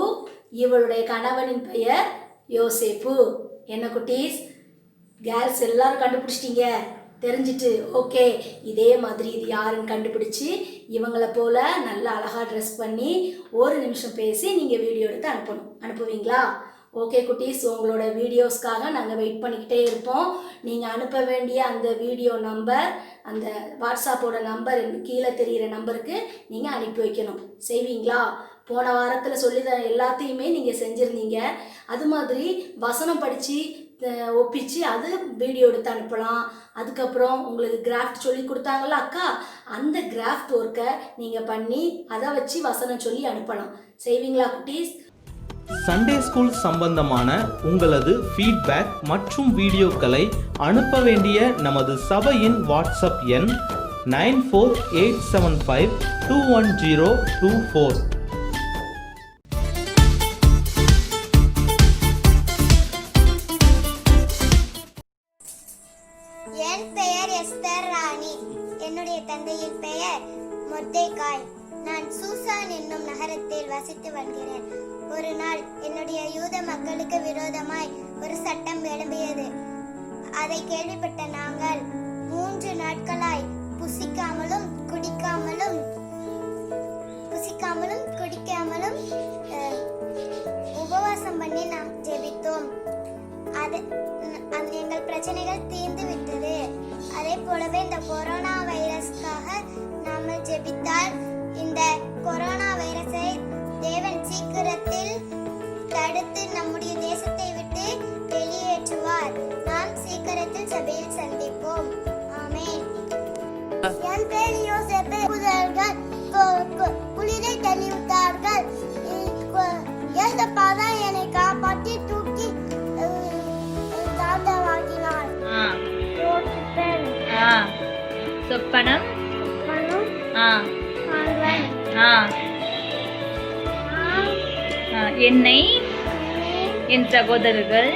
இவளுடைய கணவனின் பெயர் யோசேப்பு. என்ன குட்டீஸ், கேர்ள்ஸ் எல்லாரும் கண்டுபிடிச்சிட்டிங்க, தெரிஞ்சிட்டு. ஓகே, இதே மாதிரி இது யாருன்னு கண்டுபிடிச்சி இவங்களை போல் நல்லா அழகாக ட்ரெஸ் பண்ணி ஒரு நிமிஷம் பேசி நீங்கள் வீடியோ எடுத்து அனுப்புவீங்களா? ஓகே குட்டீஸ், உங்களோட வீடியோஸ்க்காக நாங்கள் வெயிட் பண்ணிக்கிட்டே இருப்போம். நீங்கள் அனுப்ப வேண்டிய அந்த வீடியோ நம்பர், அந்த வாட்ஸ்அப்போட நம்பர் கீழே தெரிகிற நம்பருக்கு நீங்கள் அனுப்பி வைக்கணும். செய்வீங்களா? போன வாரத்தில் சொல்லி எல்லாத்தையுமே நீங்கள் செஞ்சுருந்தீங்க. அது மாதிரி வசனம் படித்து ஒப்பிச்சு அது வீடியோ எடுத்து அனுப்பலாம். அதுக்கப்புறம் உங்களுக்கு கிராஃப்ட் சொல்லி கொடுத்தாங்கல்ல அக்கா, அந்த கிராஃப்ட் ஒர்க்கை நீங்கள் பண்ணி அதை வச்சு வசனம் சொல்லி அனுப்பலாம். செய்வீங்களா குட்டீஸ்? சண்டே ஸ்கூல் சம்பந்தமான உங்களது ஃபீட்பேக் மற்றும் வீடியோக்களை அனுப்ப வேண்டிய நமது சபையின் வாட்ஸ்அப் எண் 9487521024. என் பெயர் எஸ்தர் ராணி. என்னுடைய தந்தையின் பெயர் மொர்தெகாய். நான் சூசான் என்னும் நகரத்தில் வசித்து வருகிறேன். ஒரு நாள் என்னுடைய யூத மக்களுக்கு விரோதமாய் ஒரு சட்டம் எழும்பியது. அதை கேள்விப்பட்ட நாங்கள் 3 நாட்களாய் புசிக்காமலும் குடிக்காமலும் உபவாசம் பண்ணி நாம் ஜெபித்தோம். எங்கள் பிரச்சனைகள் தீர்ந்து விட்டது. அதே போலவே இந்த கொரோனா வைரஸ்க்காக நாம் ஜெபித்தால் இந்த கொரோனா வைரஸை தேவன் சீக்கிரத்தில் தடுத்து நம்முடைய தேசத்தை விட்டு வெளியேற்றுவார். நாம் சீக்கிரத்தில் சபையில் சந்திப்போம். ஆமென். என் பேர் யோசேப்பு. குளிரை தெளிவித்தார்கள். ஏசப்பா தான் என்னை காப்பாற்றி தூக்கி தாத்தவாக்கினார். சொப்பனம் என்னை என் சகோதரர்கள்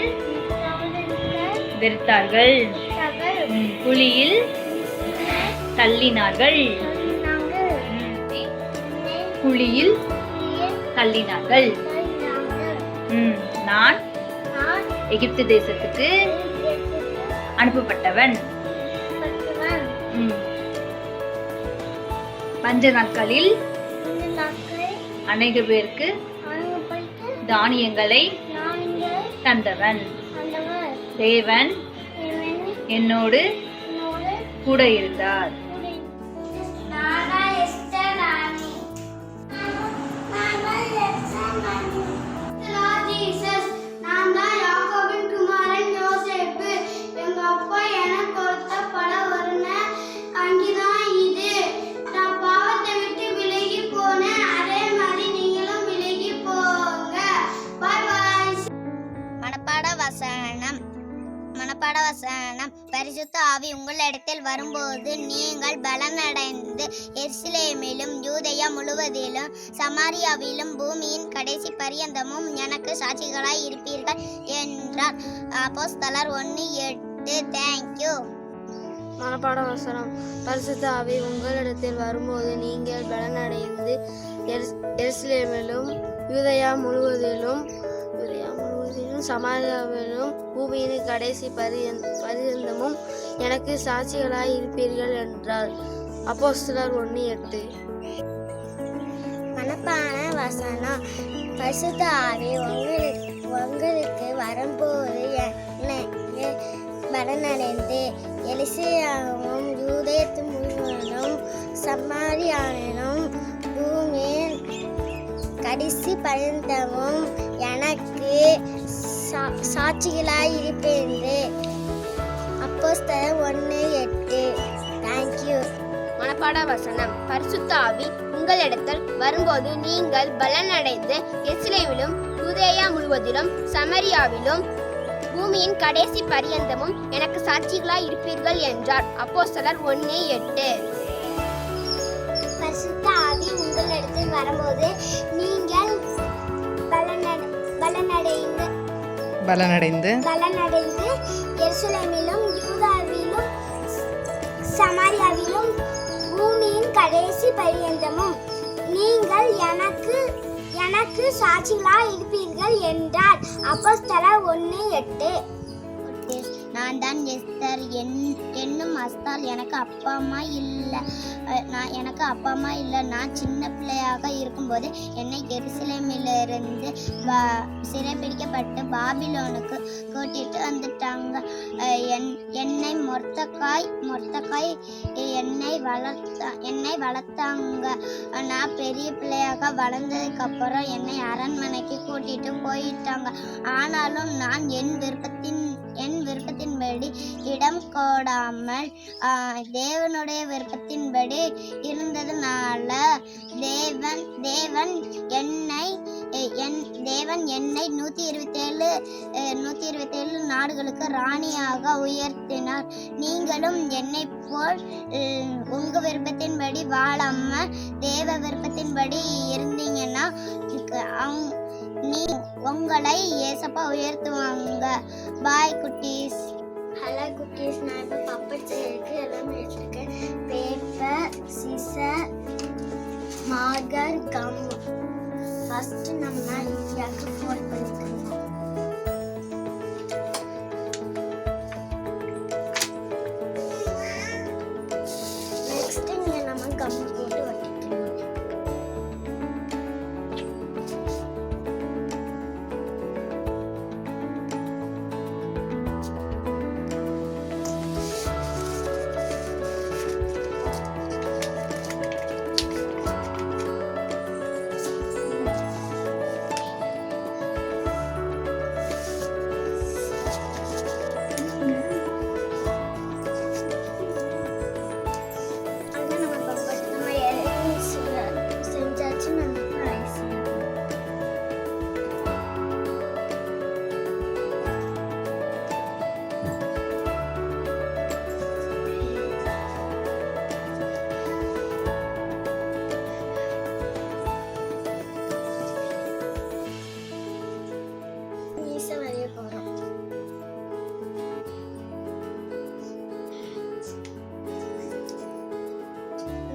வெறுத்தார்கள், குழியில் தள்ளினார்கள். குழியில் தள்ளினார்கள். நான் எகிப்து தேசத்துக்கு அனுப்பப்பட்டவன். பஞ்ச நாட்களில் அநேக பேருக்கு தானியங்களை தந்தவன். தேவன் என்னோடு கூட இருந்தார். நான் தான் யாக்கோபின் குமாரன் யோசேப்பு. எங்க அப்பா எனக்கு கொடுத்த பல வருண கங்கிதான் இது. நான் பாவத்தை விட்டு விலகி போனேன். அதே மாதிரி நீங்களும் விலகி போங்க. பாய் பாய். மனப்பாட வசனம். பரிசுத்த ஆவி உங்களிடத்தில் வரும்போது நீங்கள் பலனடைந்து எருசலேமிலும் யூதேயா முழுவதிலும் சமாரியாவிலும் பூமியின் கடைசி பரியந்தமும் எனக்கு சாட்சிகளாய் இருப்பீர்கள் என்றார். அப்போஸ்தலர் 1:8. தேங்க்யூ. மனப்பாட வசனம். பரிசுத்த ஆவி உங்களிடத்தில் வரும்போது நீங்கள் பலனடைந்து எருசலேமிலும் யூதேயா முழுவதிலும் சமாரியாவிலும் பூமியின் கடைசி பரியந்தமும் எனக்கு சாட்சிகளாய் இருப்பீர்கள் என்றார். அப்போஸ்தலர் 1:8. மனப்பாட வசனம். பரிசுத்த ஆவி உங்களுக்கு வரும்போது பலனடைந்து எலிசேயாவும் யூதேத்து முழுவதும் சமாரியாவிலும் பூமியின் கடைசி பரியந்தமும் எனக்கு சாட்சிகளாய் இருப்பேன். அப்போஸ்தலர் 1:8. தேங்க்யூ. மனப்பாட வசனம். பரிசுத்த ஆவி உங்களிடத்தில் வரும்போது நீங்கள் பலனடைந்து எருசலேமிலும் யூதேயா முழுவதிலும் சமாரியாவிலும் பூமியின் கடைசி பரியந்தமும் எனக்கு சாட்சிகளாய் இருப்பீர்கள் என்றார். அப்போஸ்தலர் 1:8. பரிசுத்த ஆவி உங்களிடத்தில் வரும்போது நீங்கள் பலனடைந்து எருசலேமிலும் யூதாவிலும் சமாரியாவிலும் பூமியின் கடைசி பரியந்தமும் நீங்கள் எனக்கு சாட்சிகளாய் இருப்பீர்கள் என்றார். அப்போஸ்தலர் 1:8. நான் தான் எஸ்தர் என்னும் அஸ்தால். எனக்கு அப்பா அம்மா இல்லை. நான் சின்ன பிள்ளையாக இருக்கும்போது என்னை எருசலேமிலிருந்து சிறைப்பிடிக்கப்பட்டு பாபிலோனுக்கு கூட்டிட்டு வந்துட்டாங்க. என்னை மொர்தெகாய் என்னை வளர்த்தாங்க. நான் பெரிய பிள்ளையாக வளர்ந்ததுக்கு அப்புறம் என்னை அரண்மனைக்கு கூட்டிட்டு போயிட்டாங்க. ஆனாலும் நான் என் விருப்பத்தின்படி இடம் கோடாமல் தேவனுடைய விருப்பத்தின்படி இருந்ததுனால தேவன் என்னை 127 நாடுகளுக்கு ராணியாக உயர்த்தினார். நீங்களும் என்னை போல் உங்க விருப்பத்தின்படி வாழாம தேவ விருப்பத்தின்படி இருந்தீங்கன்னா உங்களை ஏசப்பா உயர்த்துவாங்க. பாய் குட்டீஸ். ஹலோ குட்டீஸ். நான் இப்போ பப்பட் செய்யறதுக்கு எல்லாமே எடுத்துருக்கேன். Paper, scissor, marker, come. First நம்ம இந்தியாவுக்கு ஃபோல்ட் பண்ணிக்கலாம். நெக்ஸ்ட் இங்கே நம்ம கம் போட்டு ஒட்டிக்கலாம்.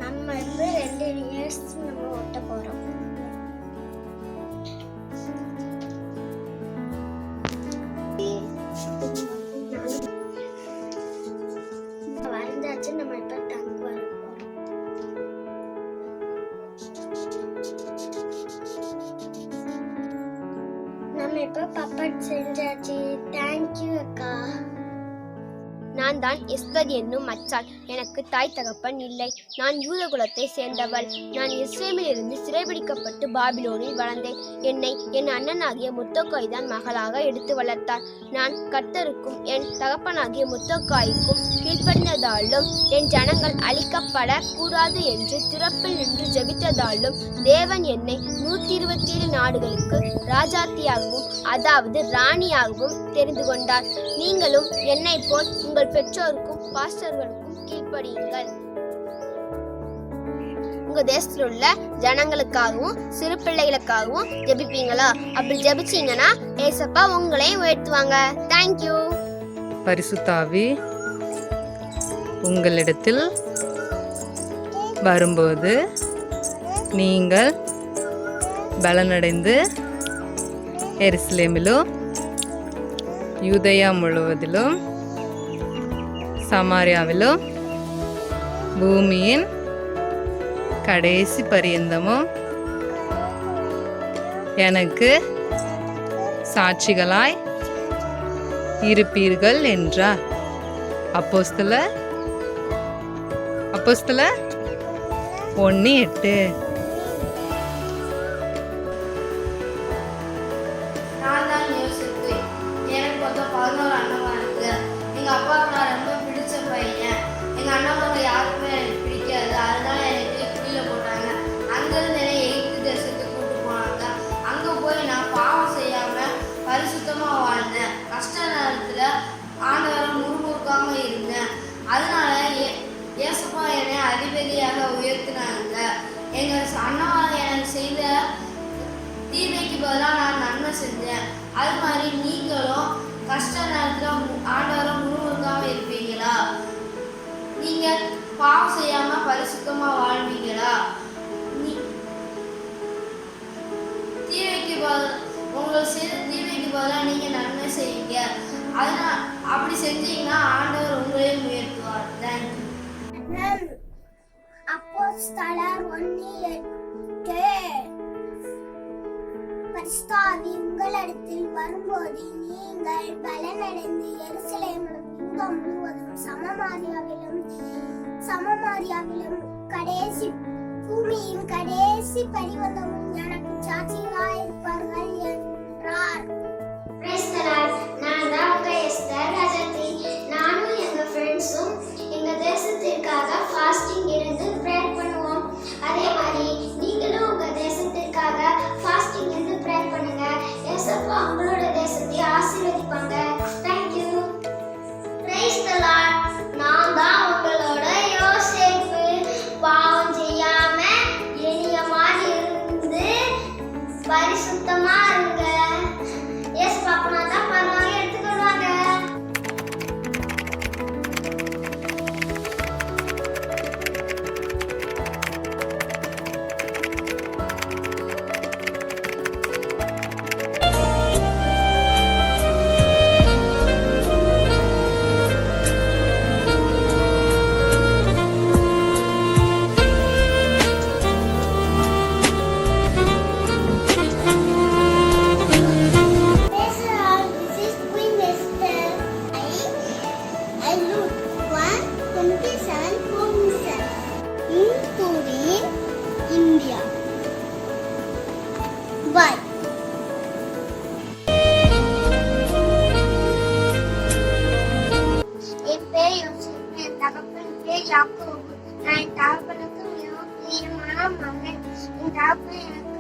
நம்ம வந்து 2 இயர்ஸ் நம்ம ஒட்ட போறோம். வரைஞ்சாச்சு. நம்ம இப்ப டங்க் வர போறோம். நம்ம இப்ப இப்போ பப்பட் செஞ்சாச்சு. தேங்க்யூ அக்கா. நான் தான் எஸ்தர் என்னும் மச்சாள். எனக்கு தாய் தகப்பன் இல்லை. நான் யூத குலத்தை சேர்ந்தவள். நான் எருசலேமில் இருந்து சிறைபிடிக்கப்பட்டு பாபிலோனில் வளர்ந்தேன். என்னை என் அண்ணனாகிய முத்தோக்காய் தான் மகளாக எடுத்து வளர்த்தார். நான் கர்த்தருக்கும் என் தகப்பனாகிய முத்தோக்காய்க்கும் கீழ்ப்படிந்ததாலும் என் ஜனங்கள் அழிக்கப்பட கூடாது என்று திறப்பில் நின்று ஜெபித்ததாலும் தேவன் என்னை 127 நாடுகளுக்கு ராஜாத்தியாகவும் அதாவது ராணியாகவும் தெரிந்து கொண்டார். நீங்களும் என்னை போல் உங்கள் பெற்றோருக்கும் பாஸ்டர்களுக்கும் கீழ்ப்படியுங்கள். உங்க தேசத்தில் உள்ள ஜனங்களுக்காகவும் சிறு பிள்ளைகளுக்காகவும் ஜெபிப்பீங்களா? அப்படி ஜெபிச்சீங்கன்னா ஏசப்பா உங்களையும் உயர்த்துவாங்க. தேங்க்யூ. பரிசுத்தாவி உங்களிடத்தில் வரும்போது நீங்கள் பலனடைந்து எருசலேமிலும் யூதேயா முழுவதிலும் சமாரியாவிலும் பூமியின் கடைசி பரியந்தமும் எனக்கு சாட்சிகளாய் இருப்பீர்கள் என்றார். அப்போஸ்தலர் 1:8. நான் தான் யோசிப்பு. எனக்கு மொத்தம் 11 அண்ணன் இருக்கு. எங்க அப்பாவுக்கு நான் ரொம்ப பிடிச்ச பையன். எங்க அண்ணன் யாருக்குமே எனக்கு பிடிக்காது. அதனால எனக்கு கீழே போட்டாங்க. அங்கிருந்து என்னை எகிப்து தேசத்துக்கு கூட்டு போனாங்க. அங்க போய் நான் பாவம் செய்யாம பரிசுத்தமா வாழ்ந்தேன். கஷ்ட நேரத்துல ஆண்டவரை முறுமுறுக்காம இருந்தேன். அதனால ஏசப்பா என்னை அதிபதியாக உயர்த்தினாங்க. எங்க அண்ணா எனக்கு செய்த தீமைக்கு பதிலாக நான் நன்மை செஞ்சேன். அது மாதிரி நீங்களும் கஷ்ட நேரத்தில் ஆண்டவரை முழுமுழுக்காம இருப்பீங்களா? நீங்க பாவம் செய்யாம பரிசுத்தமா வாழ்வீங்களா? தீமைக்கு உங்களை செய்த தீமைக்கு பதிலாக நீங்க நன்மை செய்யுங்க. அதனால் அப்படி செஞ்சீங்கன்னா ஆண்டவர் உங்களையும் உயர்த்துவார். தேங்க்யூ. அப்போஸ்தலர் 1:8. பரிசுத்தாவி உங்களிடத்தில் வரும்போது நீங்கள் பலனடைந்து எருசலேமிலும் யூதா முழுவதும் சமமாரியாவிலும் கடைசி பூமியின் கடைசி பரிவந்தமும் எனக்கு சாட்சிகளாயிருப்பார்கள் என்றார். நான் தான் உங்க எஸ்தர் ராஜாத்தி. நானும் எங்க ஃப்ரெண்ட்ஸும் எங்க தேசத்திற்காக ஃபாஸ்டிங் இருந்து ப்ரேயர் பண்ணுவோம். அதே மாதிரி நீங்களும் உங்க தேசத்திற்காக ஃபாஸ்டிங் இருந்து ப்ரேயர் பண்ணுங்க. ஏசப்பா உங்களோட தேசத்தை ஆசீர்வதிப்பாங்க. தேங்க்யூ. Praise the Lord. நான் தான் உங்களோட யோசேப்பு. பாவம் செய்யாம எளிய மாதிரி இருந்து பரிசுத்தமா இருங்க. ஏசப்பா அப்பனா தான் பரவாயில்ல எடுத்துக்கொள்வாங்க.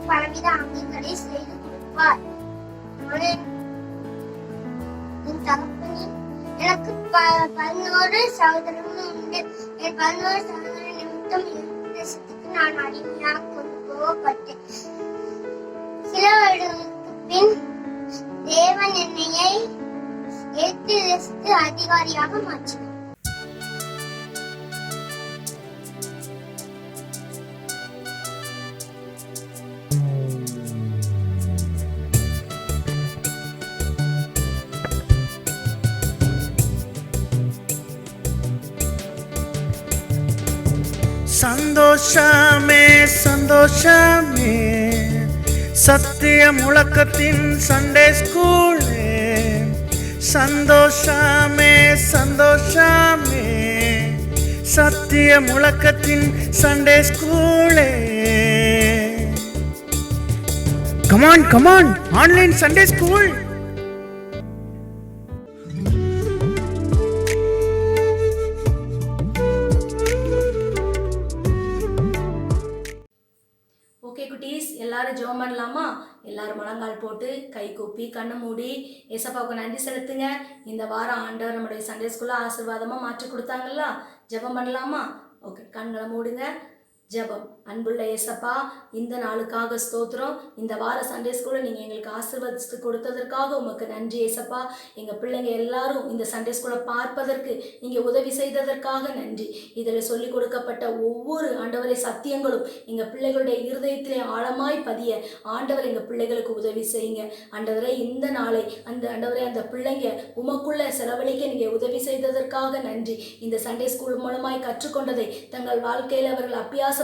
பலவித அங்கங்களை செய்து கொடுப்பார். என் தகப்பனில் எனக்கு 11 சகோதரர்கள் உண்டு. என் 11 சகோதரர் நிமித்தம் தேசத்துக்கு நான் அடிமையாக கொண்டு போகப்பட்டேன். சில வருடங்களுக்கு பின் தேவன் என்னையை எகிப்து தேசத்து அதிகாரியாக மாற்றினார். சந்தோஷமே சந்தோஷமே சத்திய முழக்கத்தின் சண்டே ஸ்கூலே சந்தோஷமே சந்தோஷமே சத்திய முழக்கத்தின் சண்டே ஸ்கூலே come on come on online Sunday school. Okay குட்டீஸ், எல்லாரும் ஜெபம் பண்ணலாமா? எல்லாரும் முழங்கால் போட்டு கை கூப்பி கண்ணை மூடி ஏசப்பாவுக்கு நன்றி செலுத்துங்க. இந்த வாரம் ஆண்டவர் நம்முடைய சண்டே ஸ்கூல்ல ஆசீர்வாதமா மாற்றி கொடுத்தாங்களா? ஜெபம் பண்ணலாமா? ஓகே, கண்களை மூடுங்க. ஜெபம். அன்புள்ள ஏசப்பா, இந்த நாளுக்காக ஸ்தோத்திரம். இந்த வார சண்டே ஸ்கூலை நீங்கள் எங்களுக்கு ஆசீர்வதித்து கொடுத்ததற்காக உமக்கு நன்றி ஏசப்பா. எங்கள் பிள்ளைங்க எல்லாரும் இந்த சண்டே ஸ்கூலை பார்ப்பதற்கு நீங்கள் உதவி செய்ததற்காக நன்றி. இதில் சொல்லிக் கொடுக்கப்பட்ட ஒவ்வொரு ஆண்டவரை சத்தியங்களும் எங்கள் பிள்ளைகளுடைய இருதயத்திலே ஆழமாய் பதிய ஆண்டவர் எங்கள் பிள்ளைகளுக்கு உதவி செய்யுங்க. ஆண்டவரே, இந்த நாளை அந்த பிள்ளைங்க உமக்குள்ள செலவழிக்க நீங்கள் உதவி செய்ததற்காக நன்றி. இந்த சண்டே ஸ்கூல் மூலமாய் கற்றுக்கொண்டதை தங்கள் வாழ்க்கையில் அவர்கள் அபியாசப்படுத்த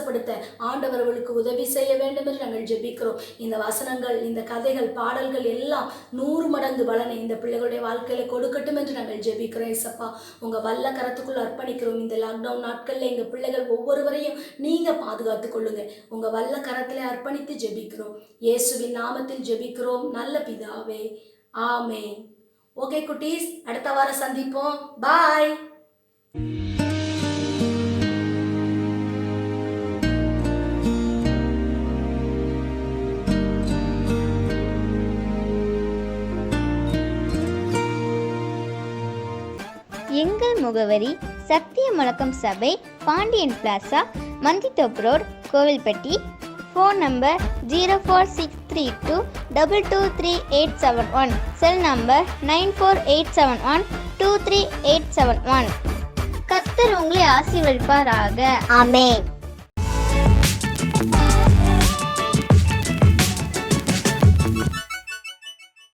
ஆண்டவர்களுக்கு உதவி செய்ய வேண்டும் என்று நாங்கள் ஜெபிக்கிறோம். இந்த வசனங்கள், இந்த கதைகள், பாடல்கள் எல்லாம் 100 மடங்கு பலனை இந்த பிள்ளைகளுடைய வாழ்க்கையில கொடுக்கட்டும் என்று நாங்கள் ஜெபிக்கிறோம் ஏசப்பா. உங்க வல்ல கரத்துக்குள் அர்ப்பணிக்கிறோம். இந்த லாக்டவுன் நாட்கள்ல எங்க பிள்ளைகள் ஒவ்வொருவரையும் நீங்க பாதுகாத்துக் கொள்ளுங்க. உங்க வல்ல கரத்திலே அர்ப்பணித்து ஜெபிக்கிறோம். இயேசுவின் நாமத்தில் ஜெபிக்கிறோம் நல்ல பிதாவே, ஆமென். ஓகே குட்டீஸ், அடுத்த வாரம் சந்திப்போம். பாய். எங்கள் முகவரி சத்திய முழக்கம் சபை, Pandian plaza, Manthithop road, Kovilpatti. Phone number 04632223871. Cell number 9487123871. கர்த்தர் உங்களை ஆசீர்வதிப்பாராக. ஆமென்.